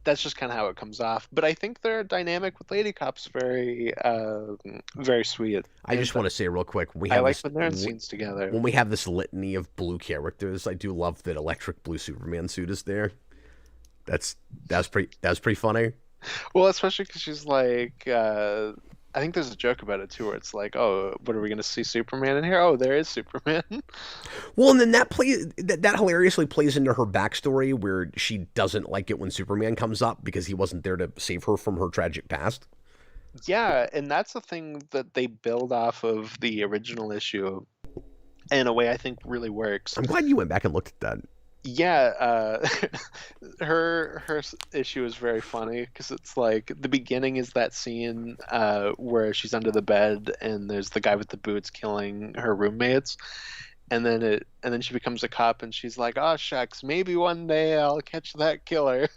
Speaker 2: that's just kind of how it comes off. But I think their dynamic with Lady Cop's very sweet,
Speaker 1: I
Speaker 2: and
Speaker 1: just want to say real quick, when we
Speaker 2: I
Speaker 1: have
Speaker 2: like
Speaker 1: this
Speaker 2: when they're in scenes together.
Speaker 1: when we have this litany of blue characters, I do love that electric blue Superman suit is there. That's pretty funny.
Speaker 2: Well, especially because she's like, I think there's a joke about it too, where it's like, oh, what are we gonna see Superman in here? Oh, there is Superman.
Speaker 1: Well, and then that hilariously plays into her backstory where she doesn't like it when Superman comes up because he wasn't there to save her from her tragic past.
Speaker 2: Yeah, and that's a thing that they build off of the original issue in a way I think really works.
Speaker 1: I'm glad you went back and looked at that.
Speaker 2: Yeah, her issue is very funny because it's like the beginning is that scene where she's under the bed and there's the guy with the boots killing her roommates, and then she becomes a cop and she's like, "Oh shucks, maybe one day I'll catch that killer."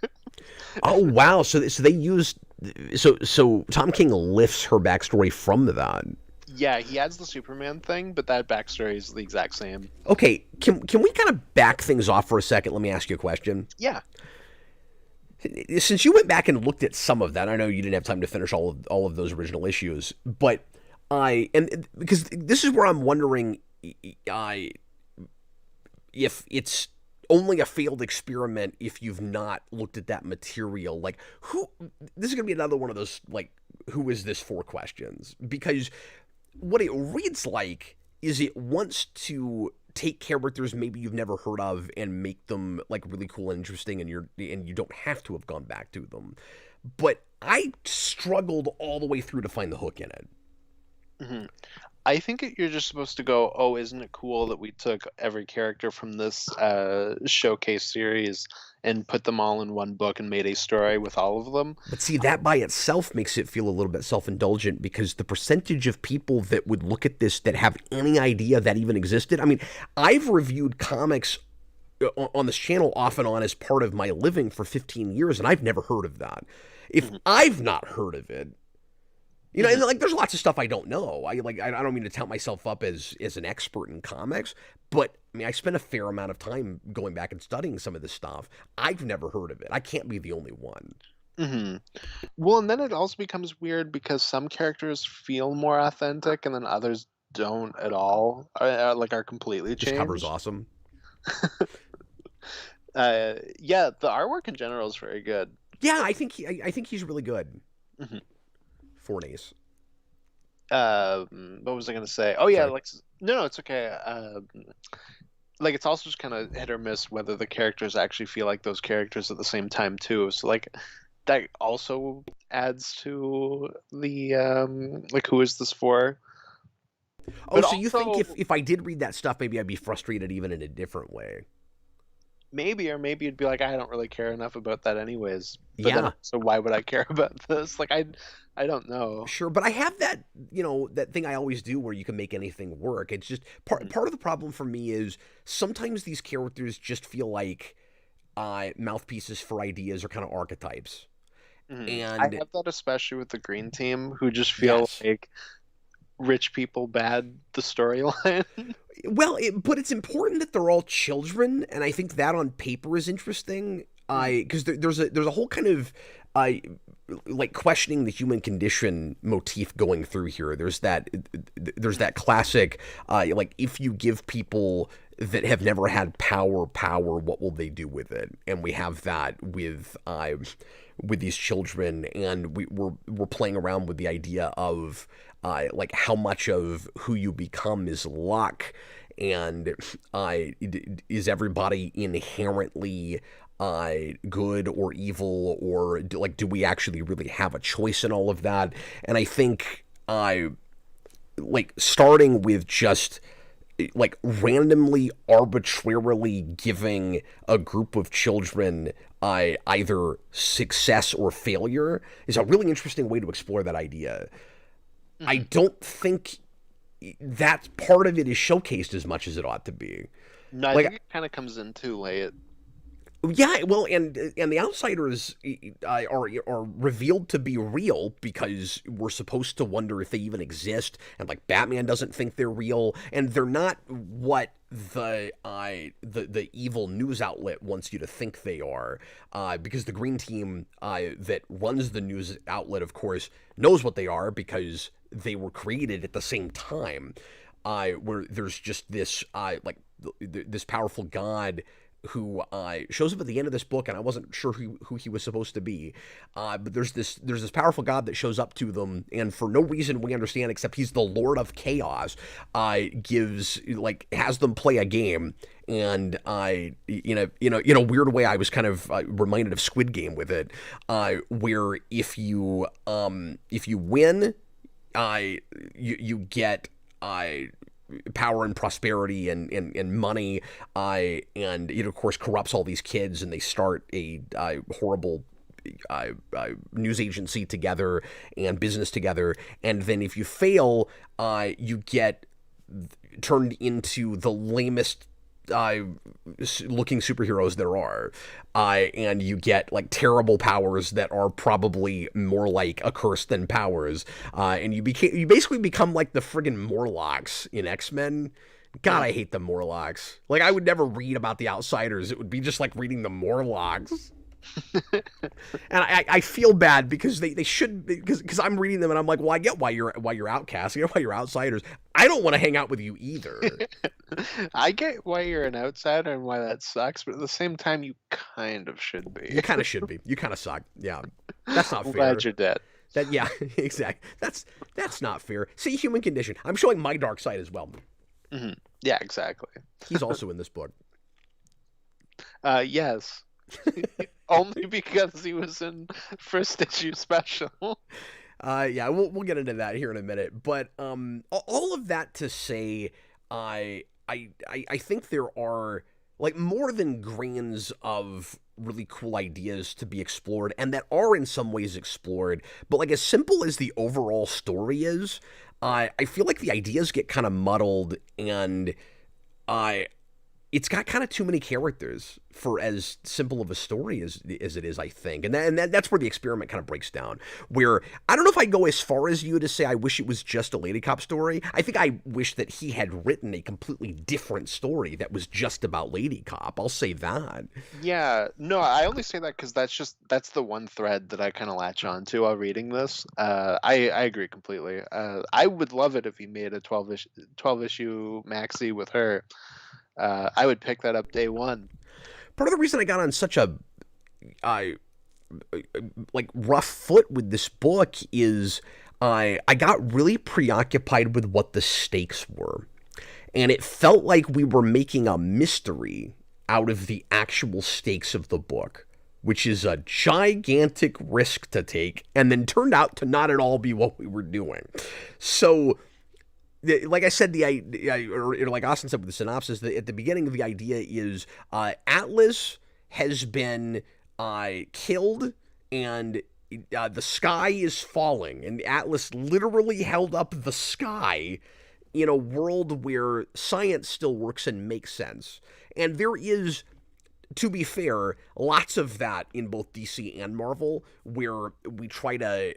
Speaker 1: Oh wow! So they used so Tom King lifts her backstory from that.
Speaker 2: Yeah, he adds the Superman thing, but that backstory is the exact same.
Speaker 1: Okay, can we kind of back things off for a second? Let me ask you a question.
Speaker 2: Yeah.
Speaker 1: Since you went back and looked at some of that, I know you didn't have time to finish all of those original issues, but because this is where I'm wondering, I if it's only a failed experiment if you've not looked at that material. Like, who? This is gonna be another one of those like, who is this for questions? Because what it reads like is it wants to take characters maybe you've never heard of and make them like really cool and interesting, and you don't have to have gone back to them. But I struggled all the way through to find the hook in it.
Speaker 2: Hmm. I think you're just supposed to go, oh, isn't it cool that we took every character from this showcase series and put them all in one book and made a story with all of them?
Speaker 1: But see, that by itself makes it feel a little bit self-indulgent because the percentage of people that would look at this that have any idea that even existed. I mean, I've reviewed comics on this channel off and on as part of my living for 15 years, and I've never heard of that. If I've not heard of it, and like there's lots of stuff I don't know. I don't mean to tout myself up as an expert in comics, but I mean I spent a fair amount of time going back and studying some of this stuff. I've never heard of it. I can't be the only one.
Speaker 2: Hmm. Well, and then it also becomes weird because some characters feel more authentic and then others don't at all, like are completely
Speaker 1: This cover's
Speaker 2: changed.
Speaker 1: awesome.
Speaker 2: Yeah, the artwork in general is very good.
Speaker 1: Yeah, I think he's really good.
Speaker 2: Hmm.
Speaker 1: Fornace.
Speaker 2: What was I gonna say? Oh yeah,
Speaker 1: Sorry.
Speaker 2: like no, it's okay. Like it's also just kind of hit or miss whether the characters actually feel like those characters at the same time too. So like that also adds to the like who is this for?
Speaker 1: Oh,
Speaker 2: But
Speaker 1: so you think
Speaker 2: also
Speaker 1: if I did read that stuff, maybe I'd be frustrated even in a different way?
Speaker 2: maybe or maybe you'd be like, I don't really care enough about that anyways. But then
Speaker 1: Yeah,
Speaker 2: so why would I care about this? Like I don't know.
Speaker 1: sure. But I have that, that thing I always do where you can make anything work. It's just
Speaker 2: Mhm.
Speaker 1: part of the problem for me is sometimes these characters just feel like mouthpieces for ideas or kind of archetypes.
Speaker 2: I
Speaker 1: And
Speaker 2: have that especially with the green team who just feel
Speaker 1: yes,
Speaker 2: like rich people bad the storyline.
Speaker 1: well, but it's important that they're all children, and I think that on paper is interesting. I because there's a whole kind of I like questioning the human condition motif going through here. There's that classic like if you give people that have never had power, what will they do with it? And we have that with these children, and we're playing around with the idea of like how much of who you become is luck, and is everybody inherently good or evil, or do we actually really have a choice in all of that? And I think like starting with just like randomly arbitrarily giving a group of children either success or failure is a really interesting way to explore that idea. I
Speaker 2: Mhm.
Speaker 1: don't think that part of it is showcased as much as it ought to be.
Speaker 2: No, I
Speaker 1: Like,
Speaker 2: think it kind of comes in too late.
Speaker 1: Yeah, well, and the outsiders are revealed to be real because we're supposed to wonder if they even exist, and like Batman doesn't think they're real, and they're not what the evil news outlet wants you to think they are, because the Green Team that runs the news outlet, of course, knows what they are because they were created at the same time, where there's just this this powerful god who shows up at the end of this book, and I wasn't sure who he was supposed to be. But there's this powerful god that shows up to them, and for no reason we understand except he's the Lord of Chaos. Has them play a game, and in a weird way, I was kind of reminded of Squid Game with it, where if you win, you get power and prosperity and money, and it of course corrupts all these kids, and they start a horrible news agency together and business together. And then if you fail, you get turned into the lamest looking superheroes there are, and you get like terrible powers that are probably more like a curse than powers, and you basically become like the friggin' Morlocks in X-Men. God, I hate the Morlocks. Like, I would never read about the Outsiders. It would be just like reading the Morlocks. And I feel bad because they should, because I'm reading them and I'm like, well, I get why you're outcasts, I get why you're outsiders. I don't want to hang out with you either.
Speaker 2: I get why you're an outsider and why that sucks, but at the same time, you kind of should be.
Speaker 1: You kind of should be. You kind of suck. Yeah, that's not
Speaker 2: I'm
Speaker 1: fair.
Speaker 2: glad you're dead.
Speaker 1: Yeah, exactly. That's not fair. See, human condition. I'm showing my dark side as well.
Speaker 2: Mm-hmm. Yeah, exactly.
Speaker 1: He's also in this book.
Speaker 2: Yes. Only because he was in first issue special.
Speaker 1: Yeah, we'll get into that here in a minute. But all of that to say, I think there are like more than grains of really cool ideas to be explored, and that are in some ways explored. But like as simple as the overall story is, I feel like the ideas get kind of muddled, and it's got kind of too many characters for as simple of a story as it is, I think. And that's where the experiment kind of breaks down, where I don't know if I go as far as you to say I wish it was just a Lady Cop story. I think I wish that he had written a completely different story that was just about Lady Cop. I'll say that.
Speaker 2: Yeah, no, I only say that because that's the one thread that I kind of latch on to while reading this. I agree completely. I would love it if he made a 12 issue maxi with her. I would pick that up day one.
Speaker 1: Part of the reason I got on such a rough foot with this book is I got really preoccupied with what the stakes were, and it felt like we were making a mystery out of the actual stakes of the book, which is a gigantic risk to take, and then turned out to not at all be what we were doing. So, like I said, or like Austin said with the synopsis, at the beginning of the idea is Atlas has been killed, and the sky is falling, and Atlas literally held up the sky in a world where science still works and makes sense. And there is, to be fair, lots of that in both DC and Marvel, where we try to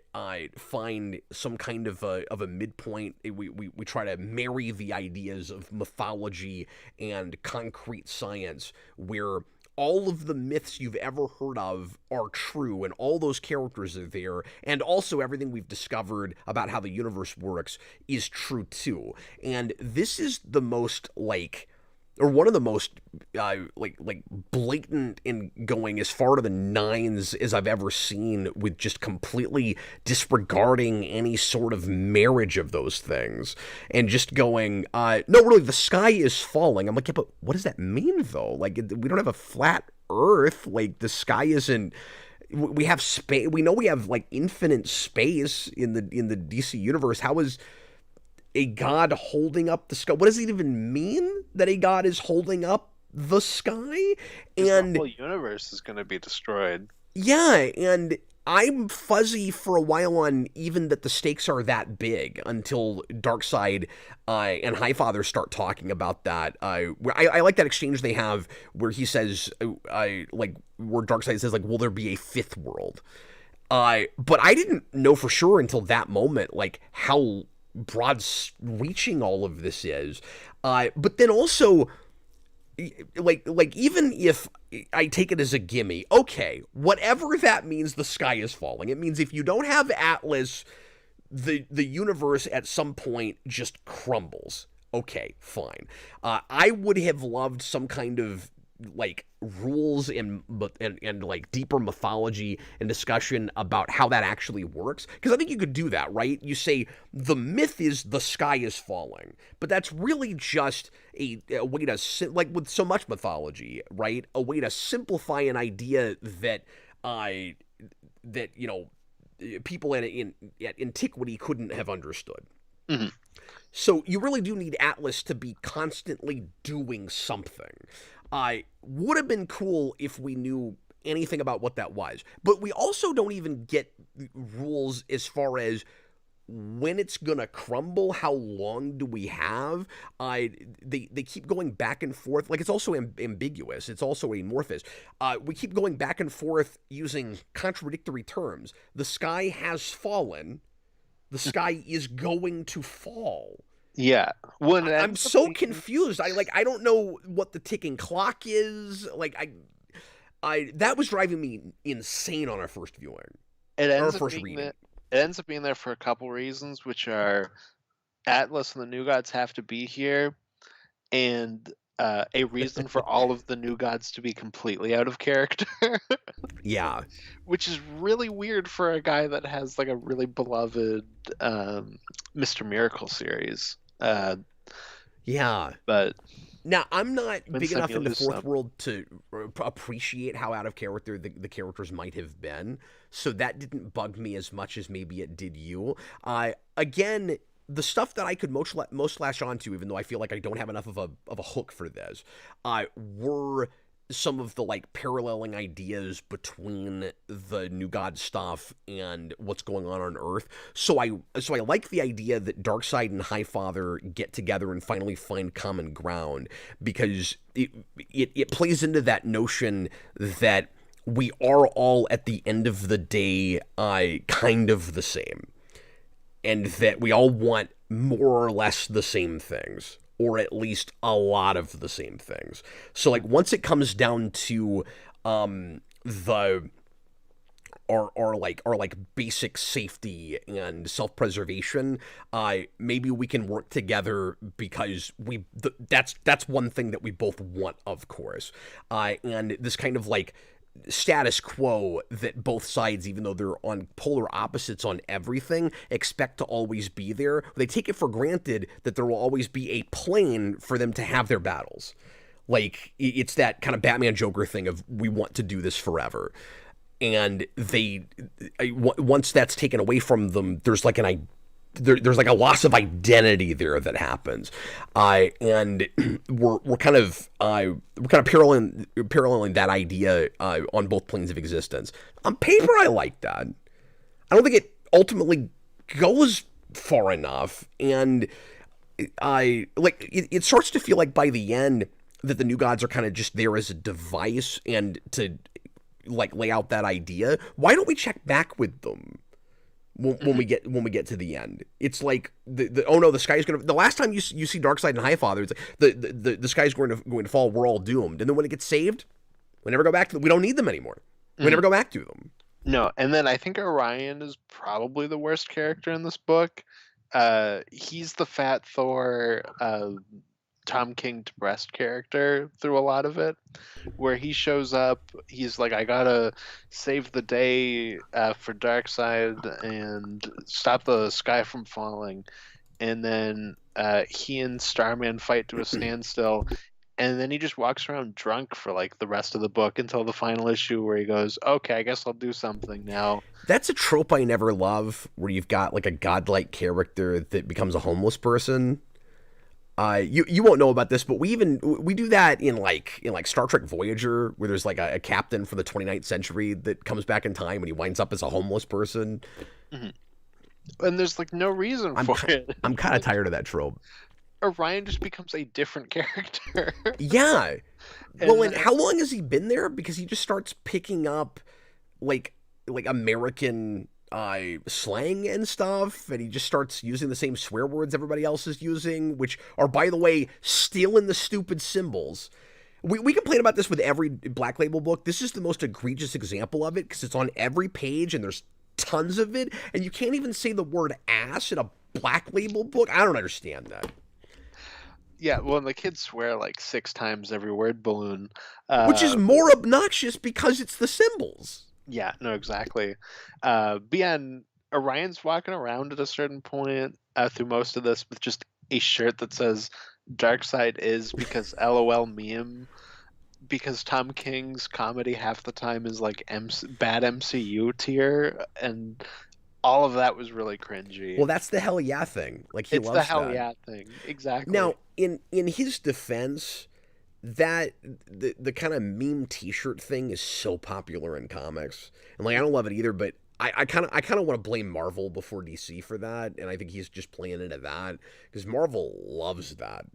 Speaker 1: find some kind of a midpoint. We try to marry the ideas of mythology and concrete science, where all of the myths you've ever heard of are true, and all those characters are there, and also everything we've discovered about how the universe works is true too. And this is the most or one of the most blatant in going as far to the nines as I've ever seen, with just completely disregarding any sort of marriage of those things, and just going, no, really, the sky is falling. I'm like, yeah, but what does that mean though? Like, we don't have a flat Earth. Like, the sky isn't. We have space. We know we have like infinite space in the DC universe. How is a god holding up the sky? What does it even mean that a god is holding up the sky? And
Speaker 2: the whole universe is going to be destroyed.
Speaker 1: Yeah, and I'm fuzzy for a while on even that the stakes are that big until Darkseid and Highfather start talking about that. I like that exchange they have where he says, like, where Darkseid says, like, will there be a fifth world? But I didn't know for sure until that moment, like, how broad reaching all of this is. But then also, like even if I take it as a gimme, okay, whatever that means, the sky is falling. It means if you don't have Atlas, the universe at some point just crumbles. Okay, fine. I would have loved some kind of like rules and like deeper mythology and discussion about how that actually works, because I think you could do that, right? You say the myth is the sky is falling, but that's really just a way to, like with so much mythology, right, a way to simplify an idea that that people at antiquity couldn't have understood.
Speaker 2: Mm-hmm.
Speaker 1: So you really do need Atlas to be constantly doing something. Would have been cool if we knew anything about what that was. But we also don't even get rules as far as when it's gonna crumble. How long do we have? They keep going back and forth. Like, it's also ambiguous. It's also amorphous. We keep going back and forth using contradictory terms. The sky has fallen. The sky is going to fall.
Speaker 2: Yeah.
Speaker 1: I'm so confused. I don't know what the ticking clock is. Like, I that was driving me insane on our first viewing.
Speaker 2: It
Speaker 1: Our
Speaker 2: ends up
Speaker 1: first
Speaker 2: being
Speaker 1: reading.
Speaker 2: it ends up being there for a couple reasons, which are Atlas and the New Gods have to be here, and a reason for all of the New Gods to be completely out of character.
Speaker 1: Yeah.
Speaker 2: Which is really weird for a guy that has like a really beloved Mr. Miracle series.
Speaker 1: Yeah.
Speaker 2: But
Speaker 1: now, I'm not big enough into Fourth
Speaker 2: some.
Speaker 1: World to appreciate how out of character the characters might have been, so that didn't bug me as much as maybe it did you. Again, the stuff that I could most latch onto, even though I feel like I don't have enough of a hook for this, were some of the like paralleling ideas between the New God stuff and what's going on Earth. So I like the idea that Darkseid and Highfather get together and finally find common ground, because it plays into that notion that we are all at the end of the day kind of the same, and that we all want more or less the same things, or at least a lot of the same things. So like once it comes down to the our like basic safety and self-preservation, maybe we can work together, because that's one thing that we both want, of course. And this kind of like status quo that both sides, even though they're on polar opposites on everything, expect to always be there. They take it for granted that there will always be a plane for them to have their battles. Like, it's that kind of Batman Joker thing of, we want to do this forever. And once that's taken away from them, there's like there's like a loss of identity there that happens, and we're kind of paralleling that idea on both planes of existence. On paper, I like that. I don't think it ultimately goes far enough, and it starts to feel like by the end that the New Gods are kind of just there as a device and to like lay out that idea. Why don't we check back with them when we get to the end? It's like oh no, the sky is gonna. The last time you see Darkseid and Highfather, it's like the sky is going to fall. We're all doomed. And then when it gets saved, we never go back to them. We don't need them anymore. We never go back to them.
Speaker 2: No, and then I think Orion is probably the worst character in this book. He's the Fat Thor, Tom King to Breast character through a lot of it, where he shows up, he's like, I gotta save the day for Darkseid and stop the sky from falling, and then he and Starman fight to a standstill, and then he just walks around drunk for like the rest of the book until the final issue where he goes, okay, I guess I'll do something now.
Speaker 1: That's a trope I never love, where you've got like a godlike character that becomes a homeless person. You won't know about this, but we do that in like Star Trek Voyager, where there's like a captain for the 29th century that comes back in time and he winds up as a homeless person.
Speaker 2: Hmm. And there's like no reason
Speaker 1: I'm
Speaker 2: for
Speaker 1: ki-
Speaker 2: it.
Speaker 1: I'm kind of
Speaker 2: Like,
Speaker 1: tired of that trope.
Speaker 2: Orion just becomes a different character.
Speaker 1: Yeah. Well,
Speaker 2: And
Speaker 1: and how long has he been there? Because he just starts picking up like American slang and stuff, and he just starts using the same swear words everybody else is using, which are, by the way, still in the stupid symbols. We complain about this with every Black Label book. This is the most egregious example of it because it's on every page and there's tons of it, and you can't even say the word ass in a Black Label book. I don't understand that.
Speaker 2: yeah, well, and the kids swear like 6 times every word balloon.
Speaker 1: Which is more obnoxious because it's the symbols.
Speaker 2: Yeah, no, exactly. But yeah, and Orion's walking around at a certain point through most of this with just a shirt that says "Dark Side is" because LOL meme. Because Tom King's comedy half the time is like bad MCU tier, and all of that was really cringy.
Speaker 1: Well, that's the hell yeah thing. Like he
Speaker 2: It's the
Speaker 1: loves
Speaker 2: hell
Speaker 1: that.
Speaker 2: yeah thing, exactly.
Speaker 1: Now, in his defense, that the kind of meme T-shirt thing is so popular in comics, and like I don't love it either. But I kind of want to blame Marvel before DC for that, and I think he's just playing into that because Marvel loves that.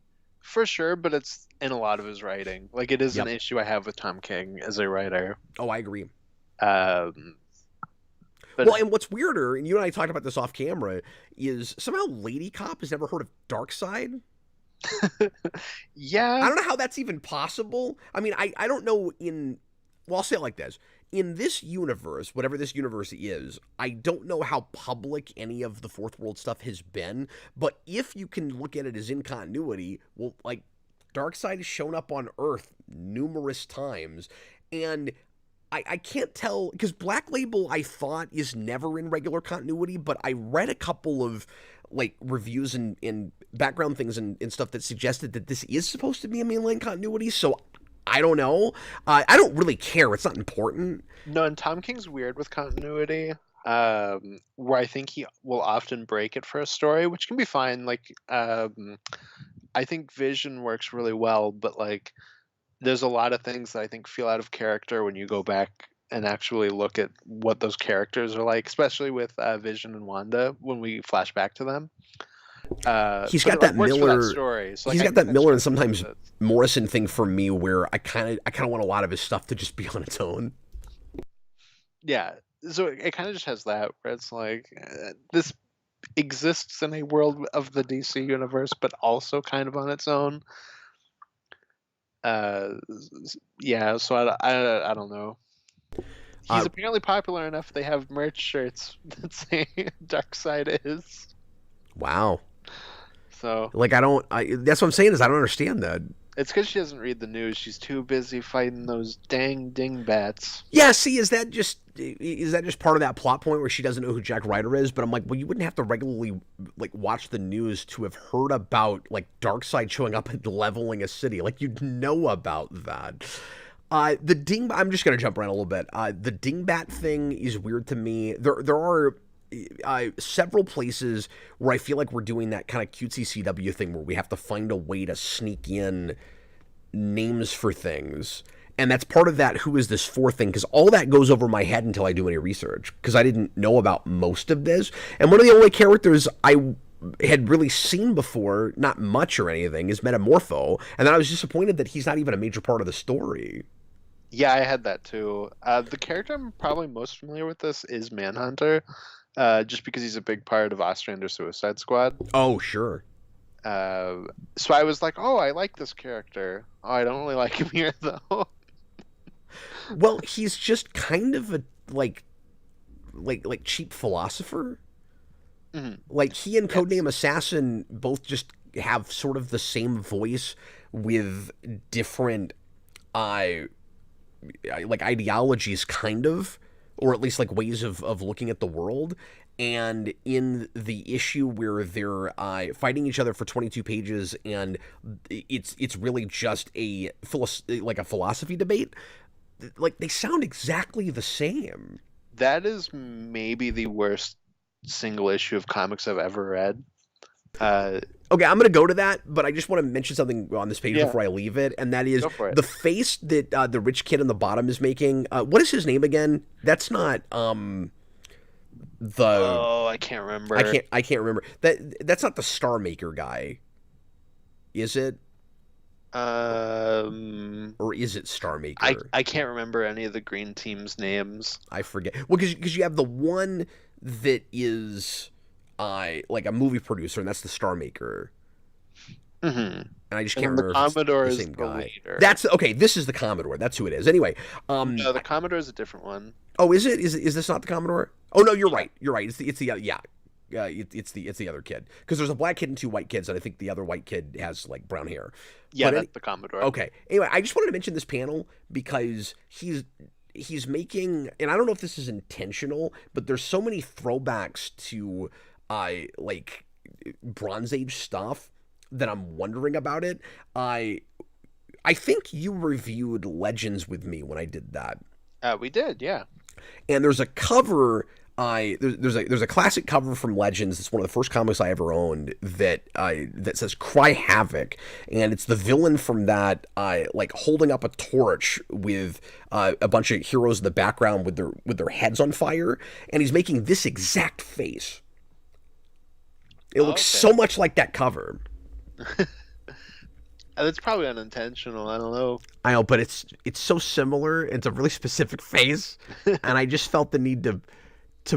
Speaker 2: For sure, but it's in a lot of his writing. Like it is an
Speaker 1: Yep.
Speaker 2: issue I have with Tom King as a writer.
Speaker 1: Oh, I agree.
Speaker 2: Um,
Speaker 1: Well,
Speaker 2: but
Speaker 1: and what's weirder, and you and I talked about this off camera, is somehow Lady Cop has never heard of Darkseid. I
Speaker 2: yeah,
Speaker 1: don't know how that's even possible. I mean, I don't know well, I'll say it like this. In this universe, whatever this universe is, I don't know how public any of the Fourth World stuff has been, but if you can look at it as in continuity, well, like, Darkseid has shown up on Earth numerous times, and I can't tell, because Black Label, I thought, is never in regular continuity, but I read a couple of, like, reviews and background things and stuff that suggested that this is supposed to be a mainline continuity, so I don't know. I don't really care. It's not important.
Speaker 2: no, and Tom King's weird with continuity. Where I think he will often break it for a story, which can be fine. Like, I think Vision works really well, but like, there's a lot of things that I think feel out of character when you go back and actually look at what those characters are like, especially with Vision and Wanda when we flash back to them.
Speaker 1: He's
Speaker 2: But
Speaker 1: got
Speaker 2: it like
Speaker 1: that
Speaker 2: works for that
Speaker 1: Miller.
Speaker 2: story. So like
Speaker 1: He's
Speaker 2: I
Speaker 1: got
Speaker 2: think
Speaker 1: that
Speaker 2: that
Speaker 1: Miller and
Speaker 2: strengthens
Speaker 1: sometimes
Speaker 2: it.
Speaker 1: Morrison thing for me, where I kind of want a lot of his stuff to just be on its own.
Speaker 2: Yeah. So it kind of just has that where it's like this exists in a world of the DC universe, but also kind of on its own. Yeah. So I don't know. He's
Speaker 1: Uh,
Speaker 2: apparently popular enough. They have merch shirts that say "Dark Side is."
Speaker 1: wow.
Speaker 2: So
Speaker 1: Like that's what I'm saying is I don't understand that.
Speaker 2: it's because she doesn't read the news. She's too busy fighting those dang dingbats.
Speaker 1: Yeah, see, is that just part of that plot point where she doesn't know who Jack Ryder is? But I'm like, well, you wouldn't have to regularly like watch the news to have heard about like Darkseid showing up and leveling a city. Like you'd know about that. The ding. I'm just gonna jump around a little bit. The dingbat thing is weird to me. There are several places where I feel like we're doing that kind of cutesy CW thing where we have to find a way to sneak in names for things. And that's part of that who is this for thing, because all that goes over my head until I do any research, because I didn't know about most of this. And one of the only characters I had really seen before, not much or anything, is Metamorpho. And then I was disappointed that he's not even a major part of the story.
Speaker 2: Yeah, I had that too. The character I'm probably most familiar with this is Manhunter, just because he's a big part of Ostrander Suicide Squad.
Speaker 1: Oh, sure.
Speaker 2: So I was like, oh, I like this character. Oh, I don't really like him here though.
Speaker 1: Well, he's just kind of a like cheap philosopher.
Speaker 2: Mhm.
Speaker 1: Like he and
Speaker 2: Yes.
Speaker 1: Codename Assassin both just have sort of the same voice with different like ideologies, kind of, or at least like ways of looking at the world. And in the issue where they're fighting each other for 22 pages, and it's really just like a philosophy debate. Like they sound exactly the same.
Speaker 2: That is maybe the worst single issue of comics I've ever read.
Speaker 1: Okay, I'm gonna go to that, but I just want to mention something on this page
Speaker 2: Yeah,
Speaker 1: before I leave it, and that is
Speaker 2: go for it.
Speaker 1: the face that the rich kid on the bottom is making. What is his name again? That's not the
Speaker 2: Oh, I can't remember.
Speaker 1: I can't remember that's not the Star Maker guy, is it?
Speaker 2: Um,
Speaker 1: Or is it Star
Speaker 2: I
Speaker 1: Maker?
Speaker 2: I can't remember any of the green team's names.
Speaker 1: I forget. Well, because you have the one that is like a movie producer, and that's the Star Maker.
Speaker 2: Hmm.
Speaker 1: And I just
Speaker 2: And
Speaker 1: can't
Speaker 2: then the
Speaker 1: remember if it's
Speaker 2: Commodore
Speaker 1: the
Speaker 2: is
Speaker 1: same
Speaker 2: the
Speaker 1: guy.
Speaker 2: leader.
Speaker 1: That's okay. This is the Commodore. That's who it is. Anyway,
Speaker 2: No, the Commodore is a different one.
Speaker 1: oh, is it? Is this not the Commodore? Oh no, you're
Speaker 2: Yeah.
Speaker 1: right. You're right. It's the yeah. It's the other kid because there's a black kid and two white kids, and I think the other white kid has like brown hair.
Speaker 2: Yeah,
Speaker 1: But
Speaker 2: that's the Commodore.
Speaker 1: okay. Anyway, I just wanted to mention this panel because he's making, and I don't know if this is intentional, but there's so many throwbacks to like Bronze Age stuff that I'm wondering about it. I think you reviewed Legends with me when I did that,
Speaker 2: We did, yeah.
Speaker 1: and there's a cover. There's a classic cover from Legends. It's one of the first comics I ever owned that says "Cry Havoc," and it's the villain from that like holding up a torch with a bunch of heroes in the background with their heads on fire, and he's making this exact face. It looks
Speaker 2: Okay.
Speaker 1: so much like that cover.
Speaker 2: That's probably unintentional. I don't know.
Speaker 1: I know, but it's so similar. It's a really specific face, and I just felt the need to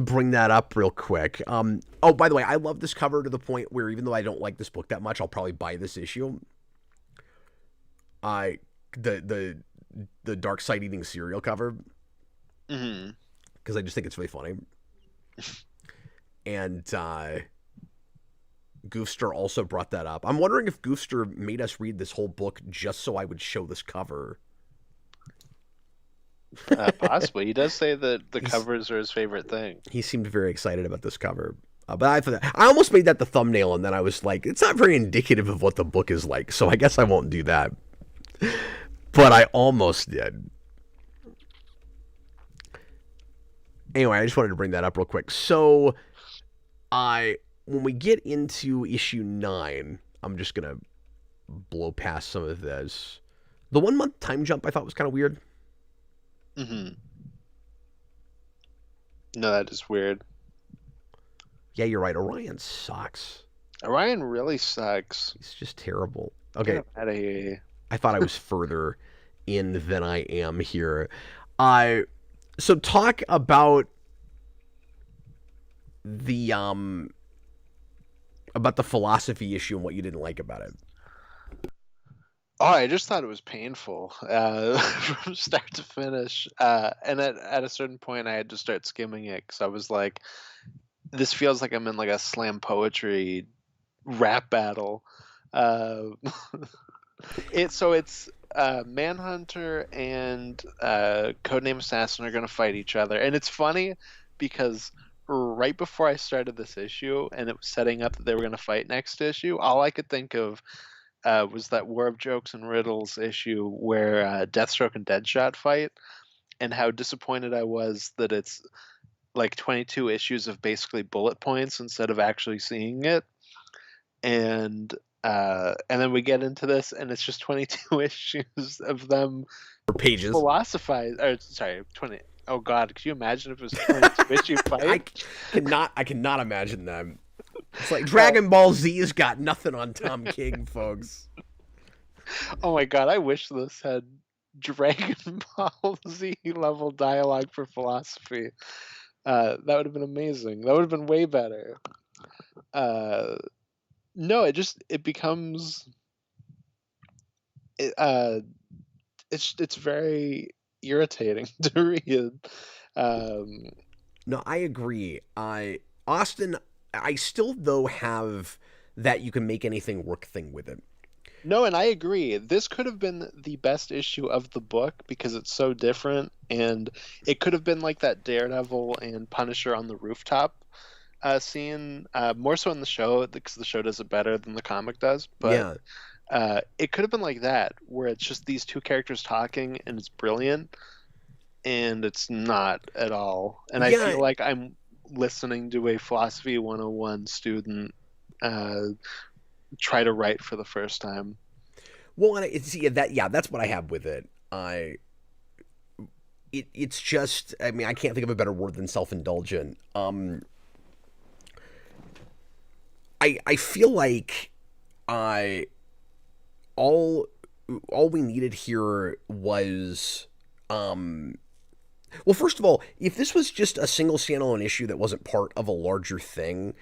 Speaker 1: bring that up real quick. Oh, by the way, I love this cover to the point where even though I don't like this book that much, I'll probably buy this issue. I the Dark Side eating cereal cover
Speaker 2: Hmm.
Speaker 1: because I just think it's really funny. And Goofster also brought that up. I'm wondering if Goofster made us read this whole book just so I would show this cover.
Speaker 2: Possibly. He does say that the
Speaker 1: He's-
Speaker 2: covers are his favorite thing.
Speaker 1: He seemed very excited about this cover. But I thought I almost made that the thumbnail, and then I was like, it's not very indicative of what the book is like, so I guess I won't do that. But I almost did. Anyway, I just wanted to bring that up real quick. So, when we get into issue 9, I'm just gonna blow past some of this. The 1 month time jump I thought was kind of weird.
Speaker 2: Hmm. No, that is weird.
Speaker 1: Yeah, you're right. Orion sucks.
Speaker 2: Orion really sucks.
Speaker 1: He's just terrible. Okay,
Speaker 2: Get out of here.
Speaker 1: I thought I was further in than I am here. I so talk about the philosophy issue and what you didn't like about it.
Speaker 2: Oh, I just thought it was painful from start to finish. And at a certain point, I had to start skimming it because I was like, this feels like I'm in like a slam poetry rap battle. Uh, it's Manhunter and Codename Assassin are going to fight each other. And it's funny because right before I started this issue and it was setting up that they were going to fight next issue, all I could think of was that War of Jokes and Riddles issue where Deathstroke and Deadshot fight, and how disappointed I was that it's like 22 issues of basically bullet points instead of actually seeing it. And then we get into this, and it's just 22 issues of them
Speaker 1: Or pages.
Speaker 2: philosophize. Or sorry, 20. Oh God, could you imagine if it was a 22 issue fight?
Speaker 1: I cannot imagine that. It's like Dragon Ball Z's got nothing on Tom King, folks.
Speaker 2: Oh my God, I wish this had Dragon Ball Z level dialogue for philosophy. That would have been amazing. That would have been way better. No, it becomes it's very irritating to read.
Speaker 1: No, I agree. Austin, I still though have that you can make anything work thing with it.
Speaker 2: No, and I agree. This could have been the best issue of the book because it's so different, and it could have been like that Daredevil and Punisher on the rooftop scene, more so in the show because the show does it better than the comic does. But it could have been like that, where it's just these two characters talking, and it's brilliant, and it's not at all. And I feel like I'm listening to a philosophy 101 student try to write for the first time.
Speaker 1: Well, and that's what I have with it. It's just, I mean, I can't think of a better word than self-indulgent. I feel like I all all we needed here was well, first of all, if this was just a single standalone issue that wasn't part of a larger thing,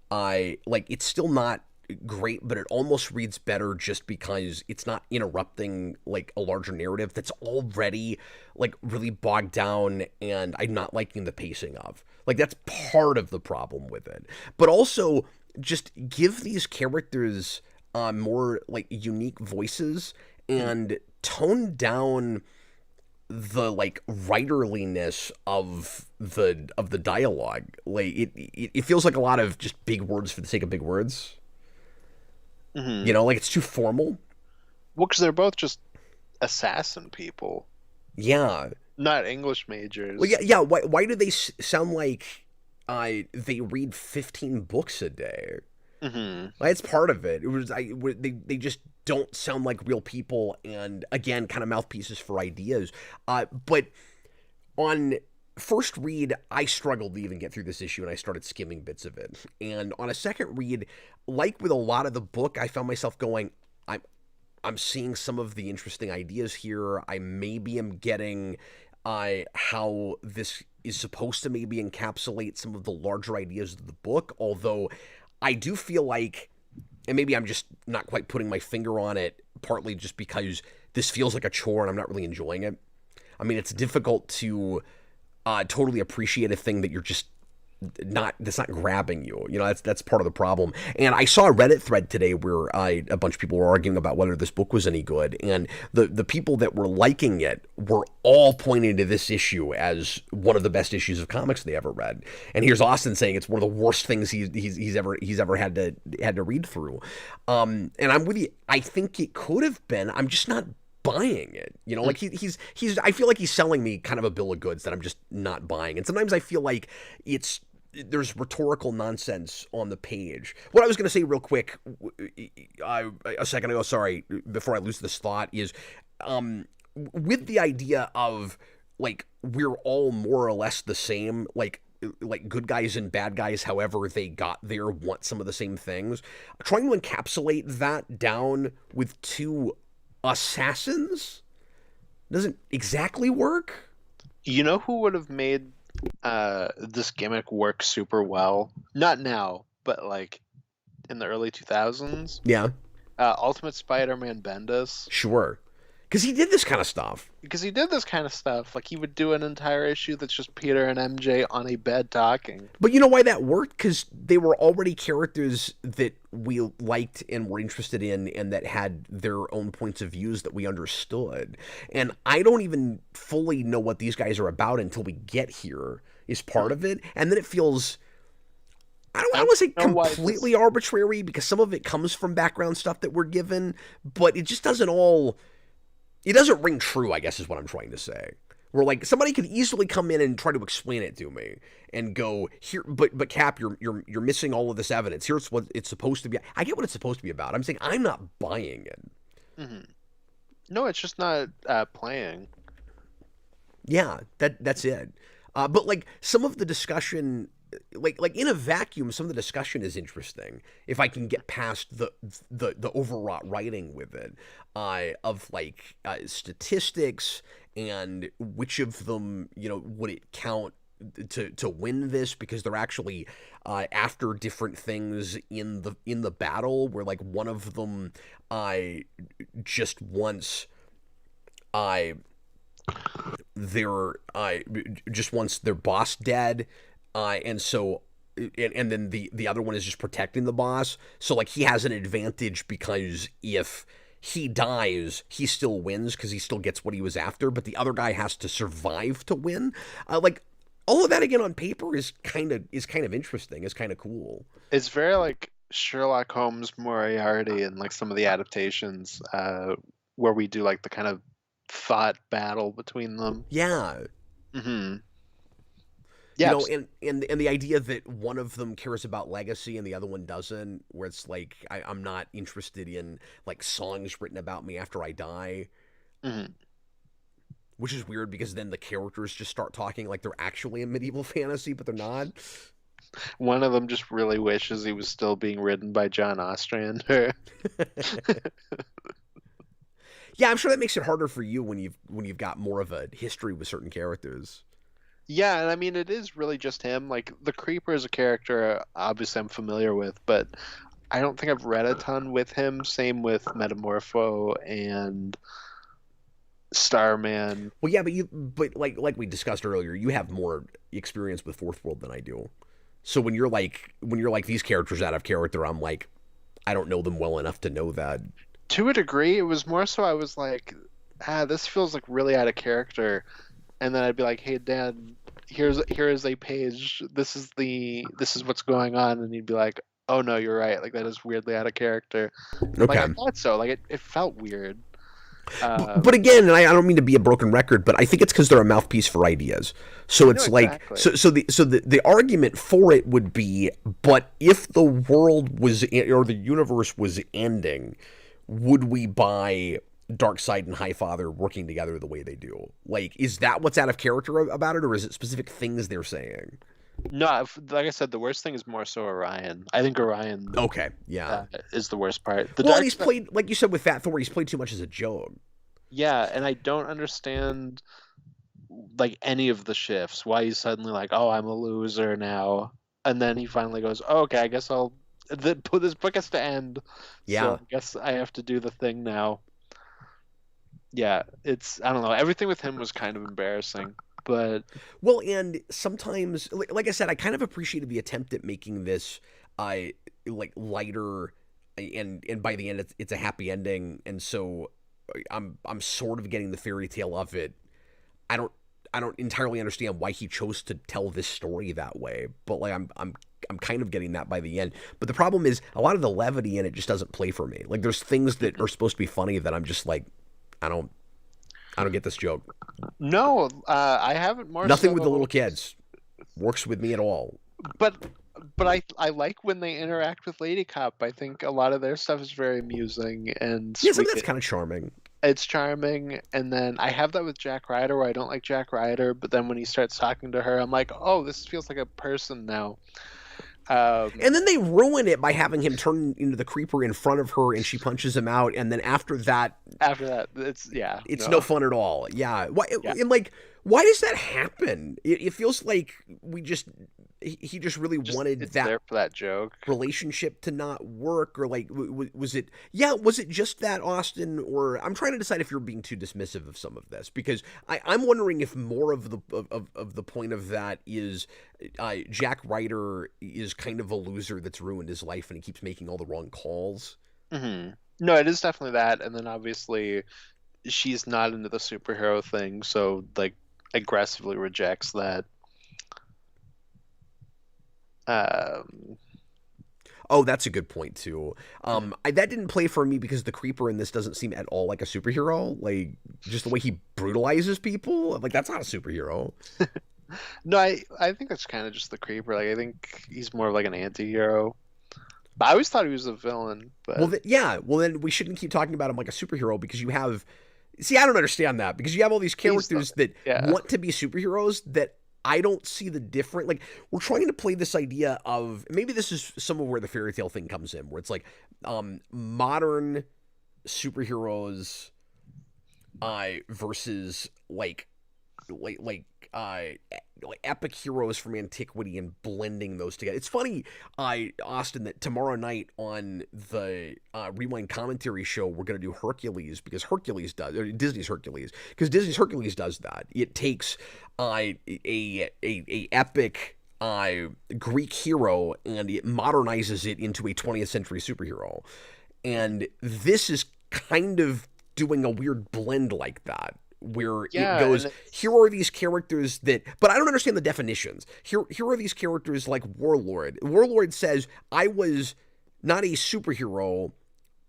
Speaker 1: I like it's still not great, but it almost reads better just because it's not interrupting like a larger narrative that's already like really bogged down and I'm not liking the pacing of. Like that's part of the problem with it. But also just give these characters more like unique voices and tone down the like writerliness of the dialogue. Like it feels like a lot of just big words for the sake of big words.
Speaker 2: Mm-hmm.
Speaker 1: You know, like it's too formal.
Speaker 2: Well, because they're both just assassin people,
Speaker 1: Yeah.
Speaker 2: not English
Speaker 1: Well,
Speaker 2: majors.
Speaker 1: yeah. Why do they sound like they read 15 books a day?
Speaker 2: Mm-hmm.
Speaker 1: Like, it's part of it. It was they just don't sound like real people, and again, kind of mouthpieces for ideas. But on first read, I struggled to even get through this issue, and I started skimming bits of it. And on a second read, like with a lot of the book, I found myself going, I'm seeing some of the interesting ideas here. I maybe am getting how this is supposed to maybe encapsulate some of the larger ideas of the book. Although I do feel like, and maybe I'm just not quite putting my finger on it, partly just because this feels like a chore and I'm not really enjoying it. I mean, it's difficult to totally appreciate a thing that you're just not that's not grabbing you. You know, that's part of the problem. And I saw a Reddit thread today where a bunch of people were arguing about whether this book was any good, and the people that were liking it were all pointing to this issue as one of the best issues of comics they ever read. And here's Austin saying it's one of the worst things he's ever had to read through. And I'm with you. I think it could have been. I'm just not buying it. You know, like he's I feel like he's selling me kind of a bill of goods that I'm just not buying. And sometimes I feel like there's rhetorical nonsense on the page. What I was going to say real quick a second ago, sorry, before I lose this thought is with the idea of like we're all more or less the same, like good guys and bad guys, however they got there, want some of the same things. Trying to encapsulate that down with two assassins doesn't exactly work.
Speaker 2: You know who would have made this gimmick work super well? Not now, but like in the early 2000s.
Speaker 1: Yeah,
Speaker 2: Ultimate Spider-Man Bendis.
Speaker 1: sure. Because he did this kind of stuff.
Speaker 2: Because he did this kind of stuff. Like he would do an entire issue that's just Peter and MJ on a bed talking.
Speaker 1: But you know why that worked? Because they were already characters that we liked and were interested in and that had their own points of views that we understood. And I don't even fully know what these guys are about until we get here, is part of it. And then it feels, I don't want to say completely arbitrary because some of it comes from background stuff that we're given, but it just doesn't all, it doesn't ring true, I guess is what I'm trying to say. Where like somebody could easily come in and try to explain it to me and go here, but Cap, you're missing all of this evidence. Here's what it's supposed to be. I get what it's supposed to be about. I'm saying I'm not buying it.
Speaker 2: Mm-hmm. No, it's just not playing.
Speaker 1: Yeah, that's it. But like some of the discussion, like in a vacuum, some of the discussion is interesting. If I can get past the overwrought writing with it, of like statistics and which of them would it count to win this, because they're actually after different things in the battle, where like one of them just wants their just wants their boss dead, and so and then the other one is just protecting the boss. So like he has an advantage because if he dies, he still wins because he still gets what he was after, but the other guy has to survive to win. Like all of that again on paper is kind of interesting. Is kind of cool.
Speaker 2: It's very like Sherlock Holmes, Moriarty, and like some of the adaptations where we do like the kind of thought battle between them.
Speaker 1: Yeah.
Speaker 2: Mm-hmm.
Speaker 1: You
Speaker 2: Yeah,
Speaker 1: know, and the idea that one of them cares about legacy and the other one doesn't, where it's like I'm not interested in like songs written about me after I die,
Speaker 2: mhm.
Speaker 1: which is weird because then the characters just start talking like they're actually in medieval fantasy, but they're not.
Speaker 2: One of them just really wishes he was still being written by John Ostrander.
Speaker 1: Yeah, I'm sure that makes it harder for you when you've got more of a history with certain characters.
Speaker 2: Yeah, and I mean it is really just him. Like the Creeper is a character obviously I'm familiar with, but I don't think I've read a ton with him. Same with Metamorpho and Starman.
Speaker 1: Well, yeah, but like we discussed earlier, you have more experience with Fourth World than I do. So when you're like these characters out of character, I'm like I don't know them well enough to know that.
Speaker 2: To a degree, it was more so I was like, this feels like really out of character. And then I'd be like, hey Dad, here is a page. This is what's going on, and he'd be like, oh no, you're right. Like that is weirdly out of character. Like I
Speaker 1: Okay.
Speaker 2: thought so. Like it felt weird.
Speaker 1: But again, and I don't mean to be a broken record, but I think it's because they're a mouthpiece for ideas. So
Speaker 2: No,
Speaker 1: it's like,
Speaker 2: exactly.
Speaker 1: the argument for it would be, but if the world was or the universe was ending, would we buy Darkseid and Highfather working together the way they do? Like, is that what's out of character about it, or is it specific things they're saying?
Speaker 2: No, like I said, the worst thing is more so Orion. I think Orion
Speaker 1: Okay, yeah.
Speaker 2: is the worst part. The
Speaker 1: Well, and
Speaker 2: dark
Speaker 1: he's
Speaker 2: side,
Speaker 1: played, like you said with Fat Thor, he's played too much as a joke.
Speaker 2: yeah, and I don't understand like any of the shifts. Why he's suddenly like, oh, I'm a loser now, and then he finally goes, oh, okay, I guess I'll. This book has to end, so
Speaker 1: Yeah.
Speaker 2: I guess I have to do the thing now. Yeah, it's I don't know. Everything with him was kind of embarrassing, but
Speaker 1: Well, and sometimes, like I said, I kind of appreciated the attempt at making this, like lighter, and by the end, it's a happy ending, and so I'm sort of getting the fairy tale of it. I don't I don't entirely understand why he chose to tell this story that way, but like I'm kind of getting that by the end. But the problem is a lot of the levity in it just doesn't play for me. Like there's things that are supposed to be funny that I'm just like I don't I don't get this joke.
Speaker 2: no, I haven't more
Speaker 1: Nothing with the
Speaker 2: so.
Speaker 1: little kids works with me at all.
Speaker 2: But I like when they interact with Lady Cop. I think a lot of their stuff is very amusing and
Speaker 1: Yeah, some of
Speaker 2: sweet.
Speaker 1: that's kind of charming.
Speaker 2: It's charming, and then I have that with Jack Ryder where I don't like Jack Ryder, but then when he starts talking to her, I'm like, oh, this feels like a person now.
Speaker 1: And then they ruin it by having him turn into the creeper in front of her and she punches him out. And then after that,
Speaker 2: After that, it's yeah,
Speaker 1: it's no
Speaker 2: no,
Speaker 1: fun at all. Yeah. Why,
Speaker 2: yeah,
Speaker 1: and like, why does that happen? It feels like he just really
Speaker 2: just
Speaker 1: wanted
Speaker 2: it's
Speaker 1: that
Speaker 2: there for that joke.
Speaker 1: relationship to not work, or like was it, yeah, was it just that, Austin? Or I'm trying to decide if you're being too dismissive of some of this, because I'm wondering if more of the point of that is Jack Ryder is kind of a loser that's ruined his life and he keeps making all the wrong calls.
Speaker 2: No, it is definitely that, and then obviously she's not into the superhero thing, so like aggressively rejects that. Um,
Speaker 1: Oh, that's a good point too. That didn't play for me because the creeper in this doesn't seem at all like a superhero. Like just the way he brutalizes people, like that's not a superhero.
Speaker 2: no, I think that's kind of just the creeper. Like I think he's more of like an anti-hero. But I always thought he was a villain,
Speaker 1: Well,
Speaker 2: but
Speaker 1: yeah. Well, then we shouldn't keep talking about him like a superhero because you have. See, I don't understand that because you have all these
Speaker 2: he's the
Speaker 1: characters that
Speaker 2: yeah.
Speaker 1: want to be superheroes that I don't see the different. Like we're trying to play this idea of maybe this is some of where the fairy tale thing comes in, where it's like modern superheroes versus like like uh like epic heroes from antiquity and blending those together. It's funny, Austin, that tomorrow night on the Rewind commentary show we're gonna do Hercules because Hercules does or Disney's Hercules because Disney's Hercules does that. It takes a epic Greek hero and it modernizes it into a 20th century superhero, and this is kind of doing a weird blend like that where it
Speaker 2: Yeah, and
Speaker 1: goes, here are these characters that, but I don't understand the definitions. Here are these characters like Warlord. Warlord says, I was not a superhero,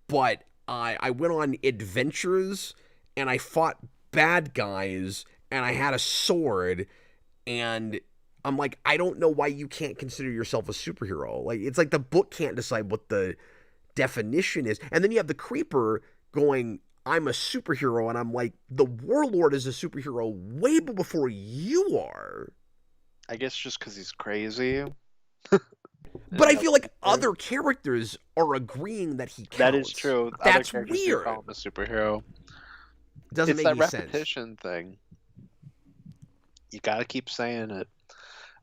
Speaker 1: but I went on adventures and I fought bad guys and I had a sword and I'm like, I don't know why you can't consider yourself a superhero. Like, it's like the book can't decide what the definition is. And then you have the creeper going, I'm a superhero. And I'm like, the warlord is a superhero way before you are.
Speaker 2: I guess just because he's crazy.
Speaker 1: But I feel like other characters are agreeing that he counts.
Speaker 2: That is true.
Speaker 1: That's
Speaker 2: Other characters do
Speaker 1: weird.
Speaker 2: call him a superhero.
Speaker 1: Doesn't
Speaker 2: It's
Speaker 1: make
Speaker 2: that
Speaker 1: any
Speaker 2: repetition
Speaker 1: sense.
Speaker 2: thing. You gotta keep saying it.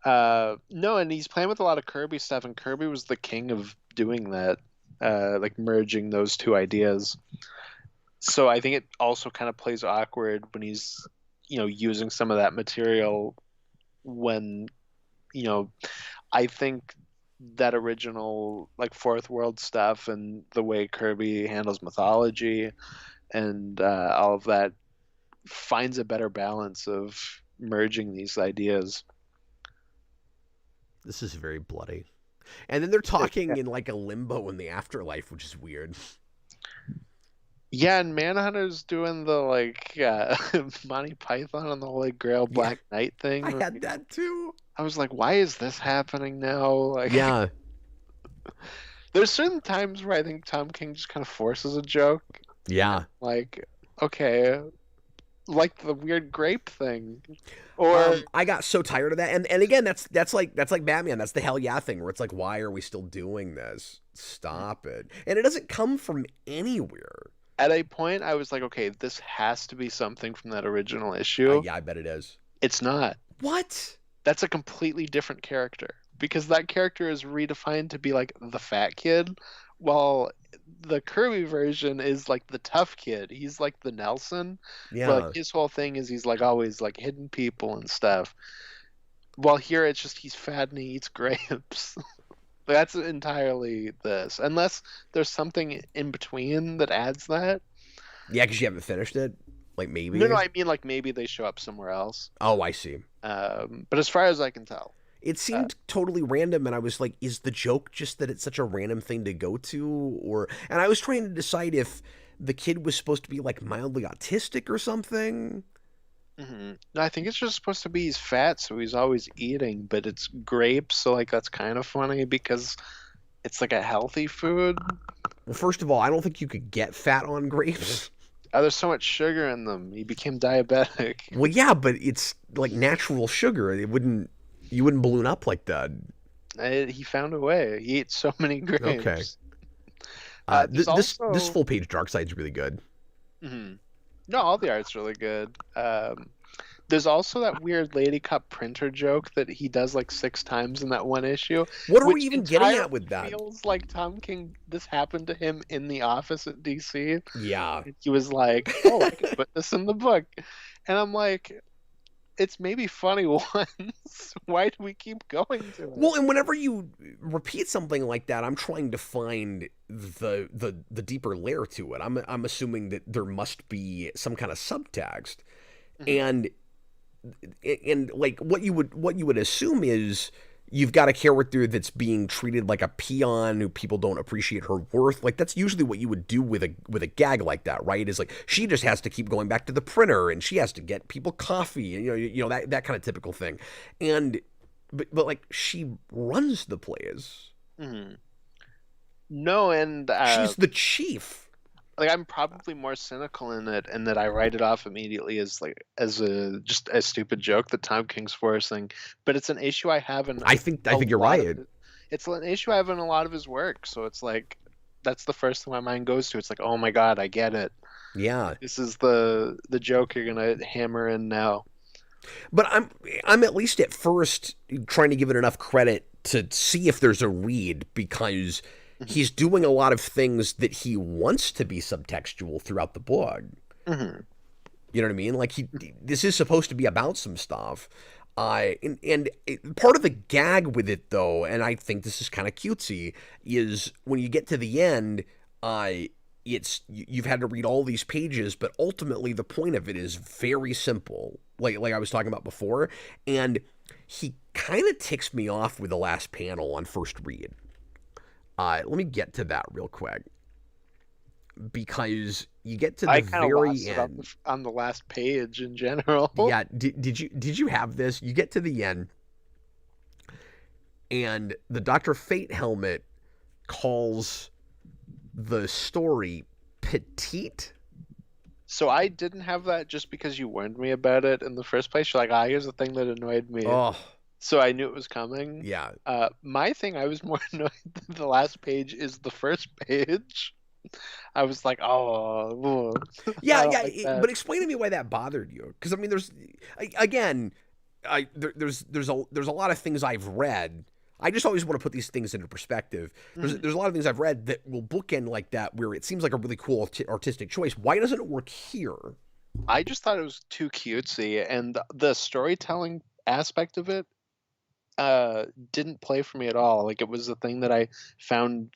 Speaker 2: No, and he's playing with a lot of Kirby stuff, and Kirby was the king of doing that, like merging those two ideas. So I think it also kind of plays awkward when he's, using some of that material when, I think that original like fourth world stuff and the way Kirby handles mythology and all of that finds a better balance of merging these ideas.
Speaker 1: This is very bloody. And then they're talking in like a limbo in the afterlife, which is weird.
Speaker 2: Yeah, and Manhunter's doing the like Monty Python and the Holy Grail Black Knight thing.
Speaker 1: I had that too.
Speaker 2: I was like, why is this happening now? Like,
Speaker 1: yeah.
Speaker 2: There's certain times where I think Tom King just kind of forces a joke.
Speaker 1: Yeah.
Speaker 2: Like, okay, like the weird grape thing. Or
Speaker 1: I got so tired of that. And again, that's like Batman. That's the hell yeah thing where it's like, why are we still doing this? Stop it. And it doesn't come from anywhere.
Speaker 2: At a point, I was like, okay, this has to be something from that original issue.
Speaker 1: Yeah, I bet it is.
Speaker 2: It's not.
Speaker 1: What?
Speaker 2: That's a completely different character. Because that character is redefined to be like the fat kid, while the Kirby version is like the tough kid. He's like the Nelson.
Speaker 1: Yeah.
Speaker 2: Where, like, his whole thing is he's like always like hidden people and stuff. While here it's just he's fat and he eats grapes. That's entirely this. Unless there's something in between that adds that.
Speaker 1: Yeah, because you haven't finished it? Like maybe?
Speaker 2: No, I mean like maybe they show up somewhere else.
Speaker 1: Oh, I see.
Speaker 2: But as far as I can tell.
Speaker 1: It seemed totally random, and I was like, is the joke just that it's such a random thing to go to? And I was trying to decide if the kid was supposed to be like mildly autistic or something.
Speaker 2: Mm-hmm. No, I think it's just supposed to be he's fat, so he's always eating, but it's grapes, so like that's kind of funny because it's like a healthy food.
Speaker 1: Well, first of all, I don't think you could get fat on grapes.
Speaker 2: Oh, there's so much sugar in them. He became diabetic.
Speaker 1: Well, yeah, but it's like natural sugar. You wouldn't balloon up like that.
Speaker 2: He found a way. He ate so many grapes.
Speaker 1: Okay. This full page Dark Side's really good.
Speaker 2: Mm-hmm. No, all the art's really good. There's also that weird Lady Cup printer joke that he does like 6 times in that one issue.
Speaker 1: What are we even getting at with that?
Speaker 2: Feels like Tom King. This happened to him in the office at DC.
Speaker 1: Yeah.
Speaker 2: He was like, "Oh, I could put this in the book," and I'm like, "It's maybe funny once. Why do we keep going to it?"
Speaker 1: Well, and whenever you repeat something like that, I'm trying to find the deeper layer to it. I'm assuming that there must be some kind of subtext, and like what you would assume is you've got a character that's being treated like a peon who people don't appreciate her worth. Like that's usually what you would do with a gag like that, right? Is like she just has to keep going back to the printer and she has to get people coffee and you know that kind of typical thing. And but like she runs the place.
Speaker 2: Mm-hmm. No, and
Speaker 1: she's the chief.
Speaker 2: Like I'm probably more cynical in it, and that I write it off immediately as just a stupid joke that Tom King's forcing. But it's an issue I have in.
Speaker 1: I think you're right.
Speaker 2: It's an issue I have in a lot of his work, so it's like that's the first thing my mind goes to. It's like, oh my god, I get it.
Speaker 1: Yeah,
Speaker 2: this is the joke you're gonna hammer in now.
Speaker 1: But I'm at least at first trying to give it enough credit to see if there's a read because he's doing a lot of things that he wants to be subtextual throughout the book.
Speaker 2: Mm-hmm.
Speaker 1: You know what I mean? Like this is supposed to be about some stuff. And part of the gag with it though, and I think this is kind of cutesy, is when you get to the end, you've had to read all these pages, but ultimately the point of it is very simple. Like I was talking about before, and he kind of ticks me off with the last panel on first read. Let me get to that real quick because you get to the very end
Speaker 2: on the last page in general.
Speaker 1: Yeah, did you have this? You get to the end, and the Dr. Fate helmet calls the story petite.
Speaker 2: So I didn't have that just because you warned me about it in the first place. You're like, ah, here's the thing that annoyed me.
Speaker 1: Oh,
Speaker 2: So I knew it was coming.
Speaker 1: yeah.
Speaker 2: My thing, I was more annoyed that the last page is the first page. I was like, oh,
Speaker 1: Yeah,
Speaker 2: I don't
Speaker 1: yeah,
Speaker 2: like that.
Speaker 1: but explain to me why that bothered you. Because I mean, again, there's a lot of things I've read. I just always want to put these things into perspective. There's a lot of things I've read that will bookend like that, where it seems like a really cool artistic choice. Why doesn't it work here?
Speaker 2: I just thought it was too cutesy, and the storytelling aspect of it didn't play for me at all. Like it was a thing that I found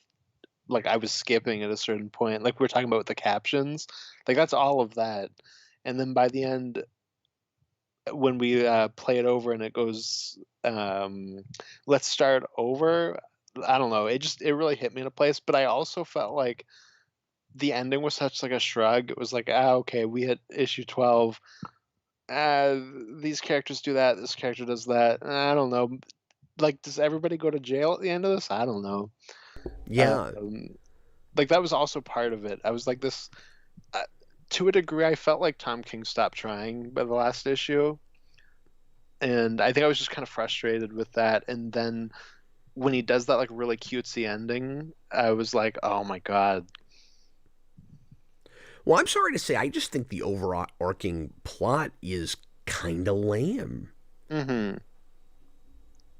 Speaker 2: like I was skipping at a certain point. Like we were talking about with the captions, like that's all of that. And then by the end, when we play it over and it goes, let's start over. I don't know. It really hit me in a place. But I also felt like the ending was such like a shrug. It was like, okay, we hit issue 12. These characters do that. This character does that. I don't know. Like, does everybody go to jail at the end of this? I don't know.
Speaker 1: Yeah.
Speaker 2: Like that was also part of it. I was like this. To a degree, I felt like Tom King stopped trying by the last issue, and I think I was just kind of frustrated with that. And then when he does that like really cutesy ending, I was like, oh my god.
Speaker 1: Well, I'm sorry to say, I just think the overarching plot is kind of lame.
Speaker 2: Mm-hmm.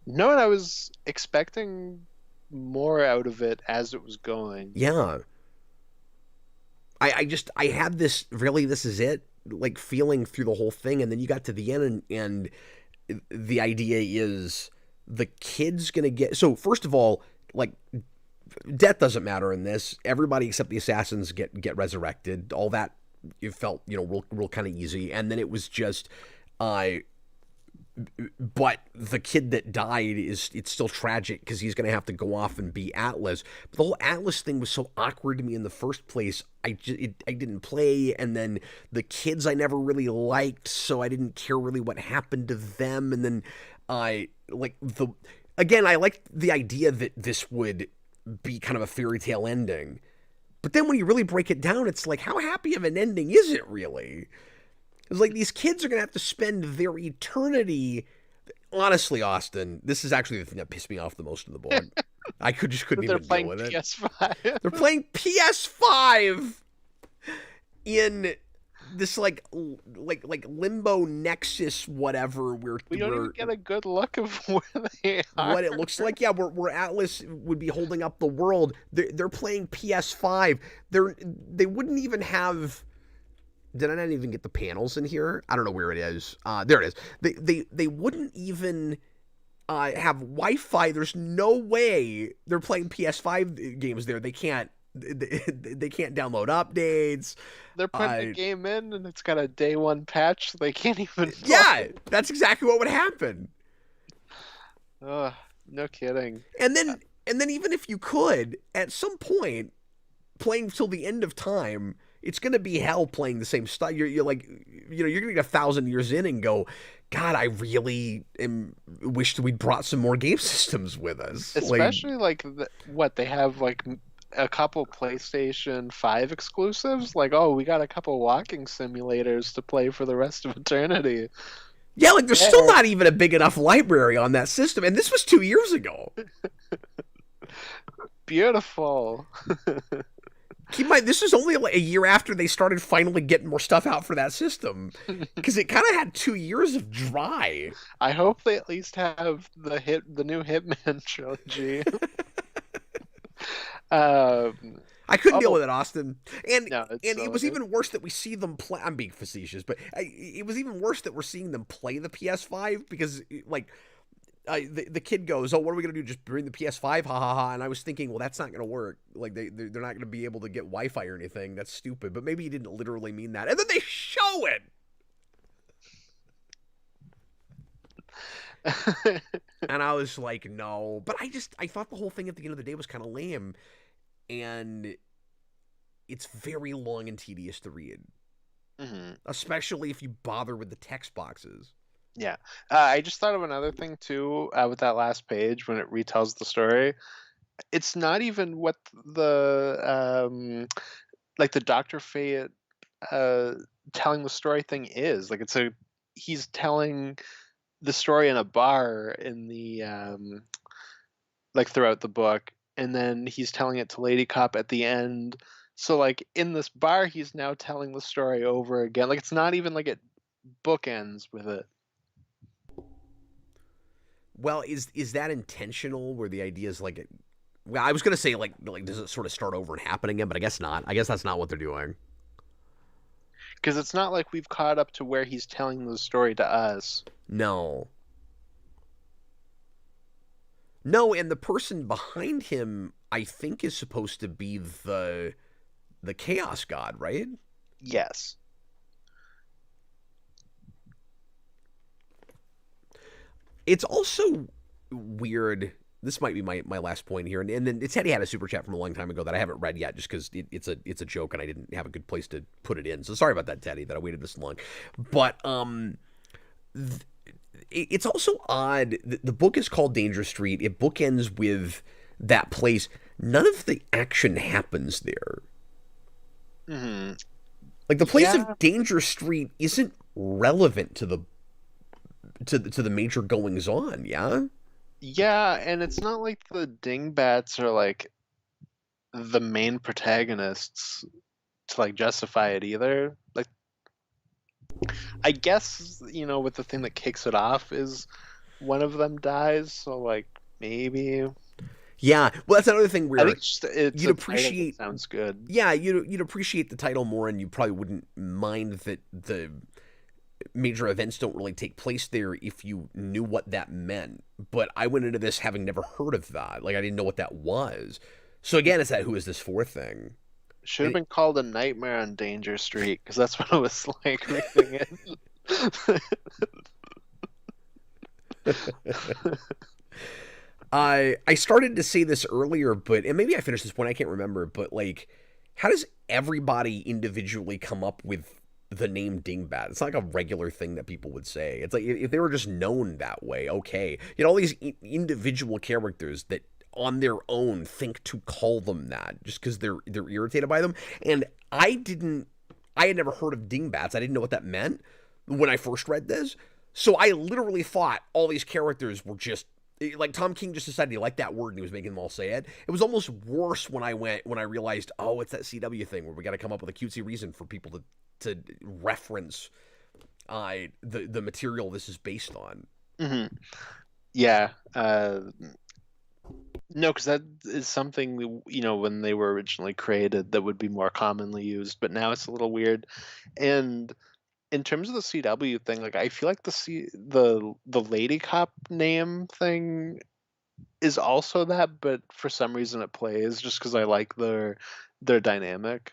Speaker 2: No, and I was expecting more out of it as it was going.
Speaker 1: Yeah. I had this, really, this is it, like feeling through the whole thing, and then you got to the end, and the idea is the kid's gonna get. So first of all, like, death doesn't matter in this. Everybody except the assassins get resurrected. All that, it felt, real kind of easy, and then it was just, but the kid that died it's still tragic because he's going to have to go off and be Atlas. But the whole Atlas thing was so awkward to me in the first place. I didn't play, and then the kids I never really liked, so I didn't care really what happened to them. And then I liked the idea that this would be kind of a fairy tale ending. But then when you really break it down, it's like, how happy of an ending is it really? It's like these kids are going to have to spend their eternity. Honestly, Austin, this is actually the thing that pissed me off the most in the book. I couldn't even deal with it.
Speaker 2: PS5.
Speaker 1: They're playing PS5 in this like limbo nexus whatever.
Speaker 2: We don't even get a good look of where they are.
Speaker 1: What it looks like. Yeah, where Atlas would be holding up the world. They're playing PS5. They wouldn't even have. Did I not even get the panels in here? I don't know where it is. There it is. They wouldn't even have Wi-Fi. There's no way they're playing PS5 games there. They can't. They can't download updates.
Speaker 2: They're putting the game in, and it's got a day one patch. So they can't even.
Speaker 1: Yeah, that's exactly what would happen.
Speaker 2: No kidding.
Speaker 1: And then even if you could, at some point, playing till the end of time. It's going to be hell playing the same stuff. You're like, you're going to get 1,000 years in and go, God, I really wish that we'd brought some more game systems with us.
Speaker 2: Especially what they have, like a couple PlayStation 5 exclusives. Like, oh, we got a couple walking simulators to play for the rest of eternity.
Speaker 1: Yeah, like there's still not even a big enough library on that system. And this was 2 years ago.
Speaker 2: Beautiful.
Speaker 1: Keep in mind, this is only like a year after they started finally getting more stuff out for that system, because it kind of had 2 years of dry.
Speaker 2: I hope they at least have the new Hitman trilogy.
Speaker 1: I couldn't deal with it, Austin, and it was
Speaker 2: good.
Speaker 1: Even worse that we see them play. I'm being facetious, but it was even worse that we're seeing them play the PS5 because like. The kid goes, oh, what are we going to do? Just bring the PS5? Ha ha ha. And I was thinking, well, that's not going to work. Like, they're not going to be able to get Wi-Fi or anything. That's stupid. But maybe he didn't literally mean that. And then they show it. And I was like, no. But I thought the whole thing at the end of the day was kind of lame. And it's very long and tedious to read.
Speaker 2: Mm-hmm.
Speaker 1: Especially if you bother with the text boxes.
Speaker 2: Yeah. I just thought of another thing too with that last page when it retells the story. It's not even what like the Dr. Fate uh telling the story thing is. Like he's telling the story in a bar in the like throughout the book, and then he's telling it to Lady Cop at the end. So like in this bar he's now telling the story over again. Like it's not even like it bookends with it.
Speaker 1: Well, is that intentional? Where the idea is like it? Well, I was gonna say like does it sort of start over and happen again? But I guess not. I guess that's not what they're doing.
Speaker 2: Because it's not like we've caught up to where he's telling the story to us.
Speaker 1: No, no, and the person behind him, I think, is supposed to be the chaos god, right?
Speaker 2: Yes.
Speaker 1: It's also weird. This might be my last point here, and then Teddy had a super chat from a long time ago that I haven't read yet, just because it's a joke and I didn't have a good place to put it in. So sorry about that, Teddy, that I waited this long. But it's also odd. The book is called Danger Street. It bookends with that place. None of the action happens there.
Speaker 2: Hmm.
Speaker 1: Like the place
Speaker 2: Yeah.
Speaker 1: of Danger Street isn't relevant to the major goings on. Yeah.
Speaker 2: Yeah, and it's not like the dingbats are like the main protagonists to like justify it either. Like I guess, with the thing that kicks it off is one of them dies, so like maybe
Speaker 1: Yeah. Well, that's another thing
Speaker 2: I think
Speaker 1: where
Speaker 2: it's
Speaker 1: you'd
Speaker 2: a title that
Speaker 1: appreciate.
Speaker 2: sounds good.
Speaker 1: Yeah, you'd appreciate the title more, and you probably wouldn't mind that the major events don't really take place there if you knew what that meant. But I went into this having never heard of that. Like I didn't know what that was. So again, it's that who is this for thing.
Speaker 2: Should have
Speaker 1: And
Speaker 2: been called A Nightmare on Danger Street because that's what it was like reading it.
Speaker 1: I started to say this earlier, but and maybe I finished this point. I can't remember. But like, how does everybody individually come up with the name Dingbat? It's not like a regular thing that people would say. It's like if they were just known that way, okay. All these individual characters that on their own think to call them that just because they're irritated by them. And I had never heard of dingbats. I didn't know what that meant when I first read this. So I literally thought all these characters were just like Tom King just decided he liked that word and he was making them all say it. It was almost worse when I realized, oh, it's that CW thing where we got to come up with a cutesy reason for people to reference the material this is based on.
Speaker 2: Hmm. Yeah. No, because that is something, when they were originally created that would be more commonly used, but now it's a little weird. And in terms of the CW thing, like I feel like the Lady Cop name thing is also that, but for some reason it plays just because I like their dynamic.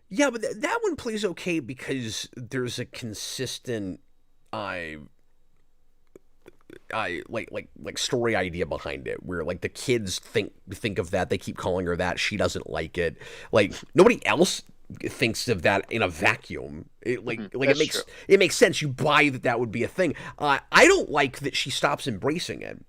Speaker 1: Yeah, but that one plays okay because there's a consistent I like story idea behind it where like the kids think of that, they keep calling her that, she doesn't like it, like nobody else thinks of that in a vacuum.
Speaker 2: That's true.
Speaker 1: It makes sense, you buy that would be a thing. I don't like that she stops embracing it.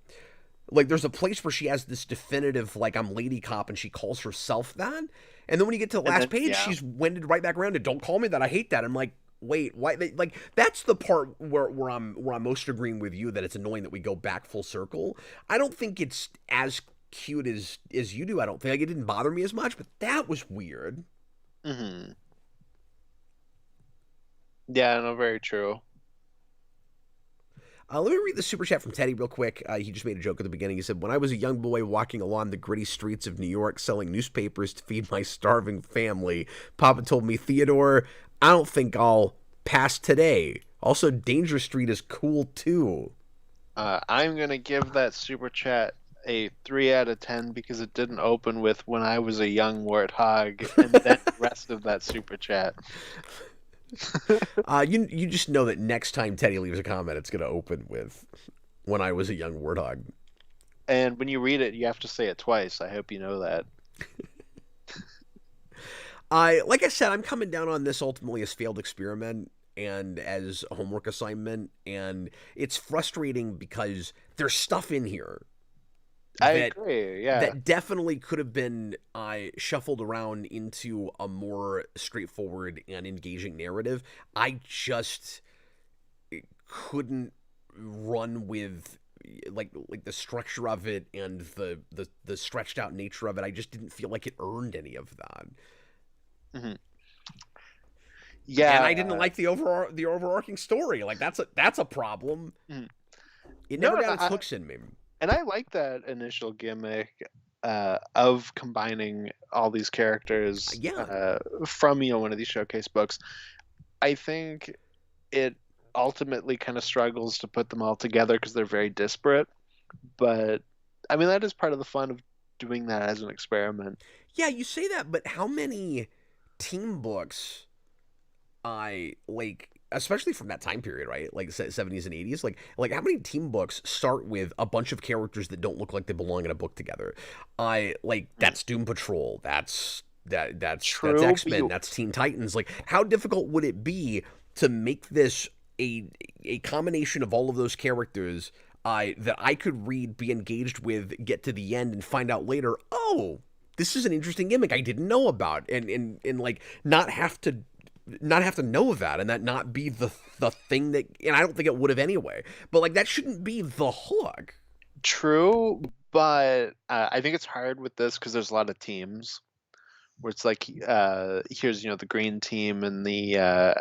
Speaker 1: Like there's a place where she has this definitive like I'm Lady Cop and she calls herself that, and then when you get to the
Speaker 2: And
Speaker 1: last
Speaker 2: then
Speaker 1: page
Speaker 2: yeah.
Speaker 1: she's wended right back around to don't call me that, I hate that. I'm like, wait, why? Like that's the part where I'm most agreeing with you that it's annoying that we go back full circle. I don't think it's as cute as you do. I don't think, like, it didn't bother me as much, but that was weird.
Speaker 2: Hmm. Yeah, no, very true.
Speaker 1: Let me read the super chat from Teddy real quick. He just made a joke at the beginning. He said, "When I was a young boy walking along the gritty streets of New York selling newspapers to feed my starving family, Papa told me, Theodore, I don't think I'll pass today. Also, Danger Street is cool too."
Speaker 2: I'm gonna give that super chat a 3 out of 10 because it didn't open with "when I was a young warthog" and then the rest of that super chat.
Speaker 1: You just know that next time Teddy leaves a comment, it's going to open with "when I was a young warthog."
Speaker 2: And when you read it, you have to say it twice. I hope you know that.
Speaker 1: Like I said, I'm coming down on this ultimately as failed experiment. and as a homework assignment, and it's frustrating because there's stuff in here
Speaker 2: I
Speaker 1: that
Speaker 2: agree. Yeah.
Speaker 1: that definitely could have been shuffled around into a more straightforward and engaging narrative. I just couldn't run with like the structure of it and the stretched out nature of it. I just didn't feel like it earned any of that.
Speaker 2: Hmm.
Speaker 1: And
Speaker 2: Yeah.
Speaker 1: I didn't like the overarching story. Like that's a problem.
Speaker 2: Mhm.
Speaker 1: It
Speaker 2: No,
Speaker 1: never got
Speaker 2: no,
Speaker 1: its hooks in me.
Speaker 2: and I like that initial gimmick of combining all these characters
Speaker 1: Yeah,
Speaker 2: from one of these showcase books. I think it ultimately kind of struggles to put them all together because they're very disparate. But I mean, that is part of the fun of doing that as an experiment.
Speaker 1: yeah. You say that, but how many team books I like, especially from that time period, right? Like 70s and 80s. Like how many team books start with a bunch of characters that don't look like they belong in a book together? I like that's Doom Patrol. That's
Speaker 2: True,
Speaker 1: X Men. That's Teen Titans. Like how difficult would it be to make this a combination of all of those characters? That I could read, be engaged with, get to the end, and find out later. Oh, this is an interesting gimmick I didn't know about, and like not have to know that and that not be the thing that, and I don't think it would have anyway, but like that shouldn't be the hook.
Speaker 2: true, but I think it's hard with this because there's a lot of teams where it's like here's the green team and the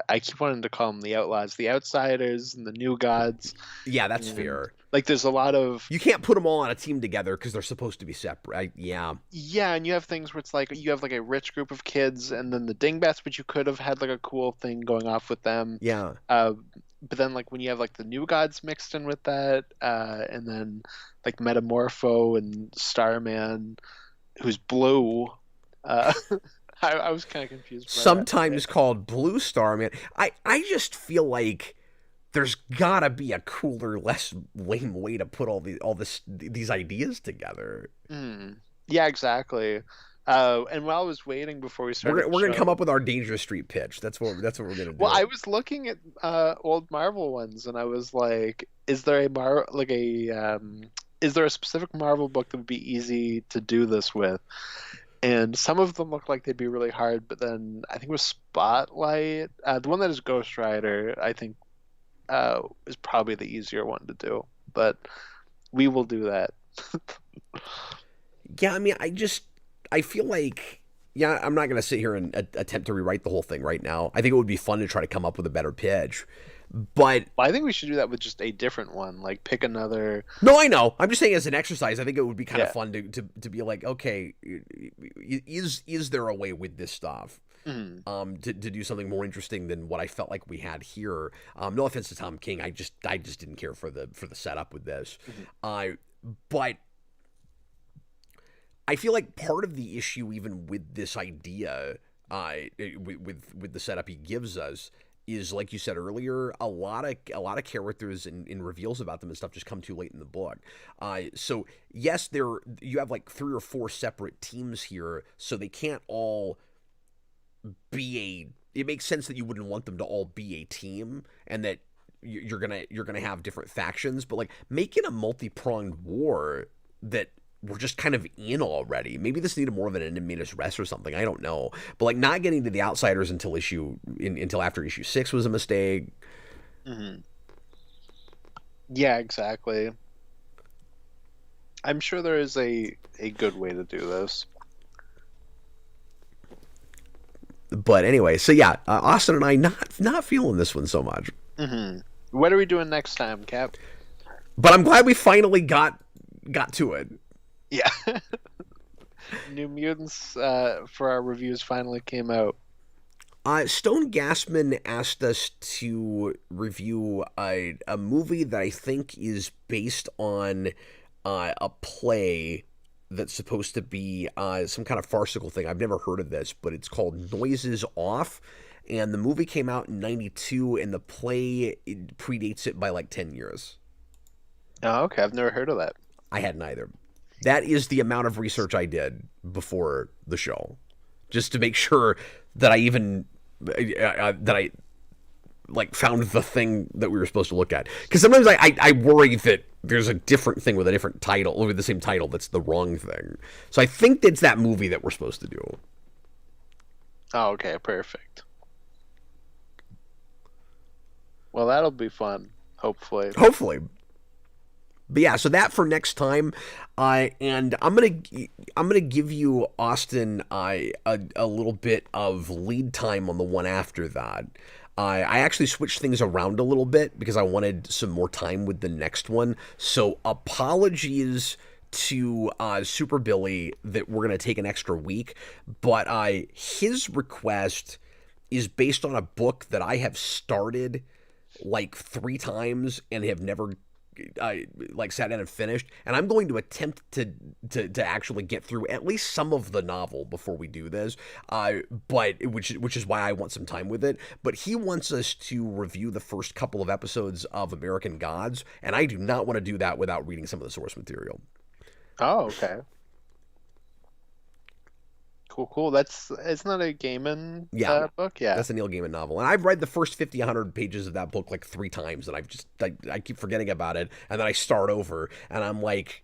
Speaker 2: I keep wanting to call them the outlaws, the outsiders, and the new gods.
Speaker 1: Yeah, that's
Speaker 2: And
Speaker 1: fair.
Speaker 2: like there's a lot of
Speaker 1: You can't put them all on a team together because they're supposed to be separate. Yeah.
Speaker 2: yeah, and you have things where it's like you have like a rich group of kids and then the dingbats, but you could have had like a cool thing going off with them.
Speaker 1: Yeah.
Speaker 2: But then like when you have like the new gods mixed in with that, and then like Metamorpho and Starman, who's blue. Uh, I was kind of confused by that.
Speaker 1: Sometimes called Blue Star, man. I just feel like there's gotta be a cooler, less lame way to put these ideas together.
Speaker 2: Mm. Yeah, exactly. And while I was waiting before we started
Speaker 1: We're
Speaker 2: the
Speaker 1: gonna come
Speaker 2: show,
Speaker 1: up with our Dangerous Street pitch. That's what we're gonna
Speaker 2: well,
Speaker 1: do.
Speaker 2: I was looking at old Marvel ones, and I was like, is there is there a specific Marvel book that would be easy to do this with? And some of them look like they'd be really hard, but then I think it was Spotlight, the one that is Ghost Rider, I think is probably the easier one to do. But we will do that.
Speaker 1: Yeah, I mean, I feel like, yeah, I'm not going to sit here and attempt to rewrite the whole thing right now. I think it would be fun to try to come up with a better pitch. But
Speaker 2: Well, I think we should do that with just a different one. Like pick another.
Speaker 1: no, I know. I'm just saying as an exercise, I think it would be kind of
Speaker 2: Yeah.
Speaker 1: fun to be like, okay, is there a way with this stuff?
Speaker 2: Mhm.
Speaker 1: To do something more interesting than what I felt like we had here. No offense to Tom King, I just didn't care for the setup with this.
Speaker 2: Mhm.
Speaker 1: But I feel like part of the issue, even with this idea, with the setup he gives us, is like you said earlier, a lot of characters and reveals about them and stuff just come too late in the book. So yes, you have like 3 or 4 separate teams here, so they can't all be a. It makes sense that you wouldn't want them to all be a team, and that you're gonna have different factions. But like making a multi-pronged war that we're just kind of in already. Maybe this needed more of an enemies rest or something. I don't know. But like not getting to the outsiders until after issue 6 was a mistake.
Speaker 2: Mhm. Yeah, exactly. I'm sure there is a good way to do this.
Speaker 1: But anyway, so yeah, Austin and I not feeling this one so much.
Speaker 2: Hmm. What are we doing next time, Cap?
Speaker 1: But I'm glad we finally got to it.
Speaker 2: Yeah. New Mutants for our reviews finally came out.
Speaker 1: Stone Gassman asked us to review a movie that I think is based on a play that's supposed to be some kind of farcical thing. I've never heard of this, but it's called Noises Off. And the movie came out in 92, and the play predates it by like 10 years.
Speaker 2: Oh, okay. I've never heard of that.
Speaker 1: I hadn't either. That is the amount of research I did before the show, just to make sure that I even that like found the thing that we were supposed to look at. Because sometimes I worry that there's a different thing with a different title, or with the same title, that's the wrong thing. So I think it's that movie that we're supposed to do.
Speaker 2: Oh, okay, perfect. Well, that'll be fun. Hopefully.
Speaker 1: But yeah, so that for next time, and I'm gonna give you, Austin, a little bit of lead time on the one after that. I actually switched things around a little bit because I wanted some more time with the next one. So apologies to Super Billy that we're gonna take an extra week, but his request is based on a book that I have started like 3 times and have never like sat down and finished, and I'm going to attempt to actually get through at least some of the novel before we do this, but which is why I want some time with it. But he wants us to review the first couple of episodes of American Gods, and I do not want to do that without reading some of the source material.
Speaker 2: Oh, okay. Cool. It's not a Gaiman book? Yeah.
Speaker 1: That's a Neil Gaiman novel. And I've read the first 50, 100 pages of that book like 3 times, and I keep forgetting about it, and then I start over, and I'm like,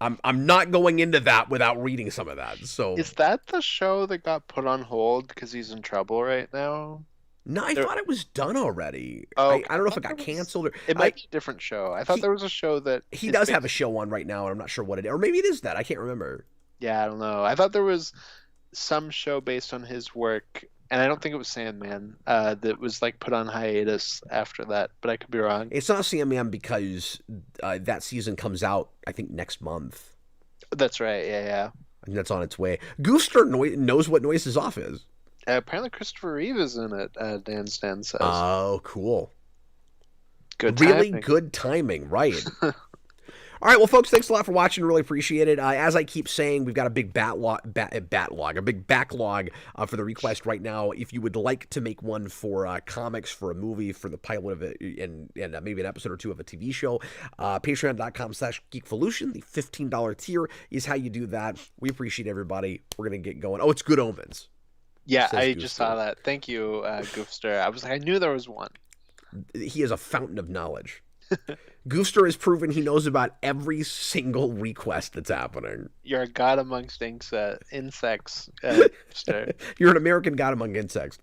Speaker 1: I'm not going into that without reading some of that. So
Speaker 2: is that the show that got put on hold because he's in trouble right now?
Speaker 1: No, I thought it was done already.
Speaker 2: Oh,
Speaker 1: I don't know if it got canceled or
Speaker 2: it might be a different show. I thought there was a show that
Speaker 1: he does have a show on right now, and I'm not sure what it is. Or maybe it is that. I can't remember.
Speaker 2: Yeah, I don't know. I thought there was some show based on his work, and I don't think it was Sandman, that was like put on hiatus after that, but I could be wrong.
Speaker 1: It's not Sandman because that season comes out, I think, next month.
Speaker 2: That's right. Yeah.
Speaker 1: I think that's on its way. Goofster knows what Noise is Off is.
Speaker 2: Apparently Christopher Reeve is in it, Dan Stan says.
Speaker 1: Oh, cool.
Speaker 2: Good
Speaker 1: really
Speaker 2: timing.
Speaker 1: Good timing, right. All right, well, folks, thanks a lot for watching. Really appreciate it. As I keep saying, we've got a big backlog for the ReQuest right now. If you would like to make one for comics, for a movie, for the pilot of it, and maybe an episode or two of a TV show, patreon.com/geekvolution, the $15 tier is how you do that. We appreciate everybody. We're going to get going. Oh, it's Good Omens.
Speaker 2: Yeah, I just saw that. Thank you, Goofster. I was like, I knew there was one.
Speaker 1: He is a fountain of knowledge. Goofster has proven he knows about every single request that's happening.
Speaker 2: You're a god amongst insects, Goofster.
Speaker 1: You're an American god among insects.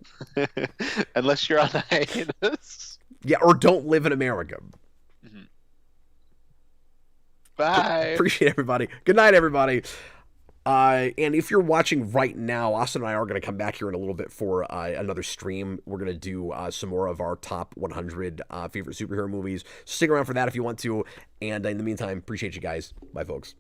Speaker 2: Unless you're on hiatus.
Speaker 1: Yeah, or don't live in America.
Speaker 2: Mm-hmm. Bye.
Speaker 1: Appreciate everybody. Good night, everybody. And if you're watching right now, Austin and I are going to come back here in a little bit for another stream. We're going to do some more of our top 100 favorite superhero movies. Stick around for that if you want to. And in the meantime, appreciate you guys. Bye, folks.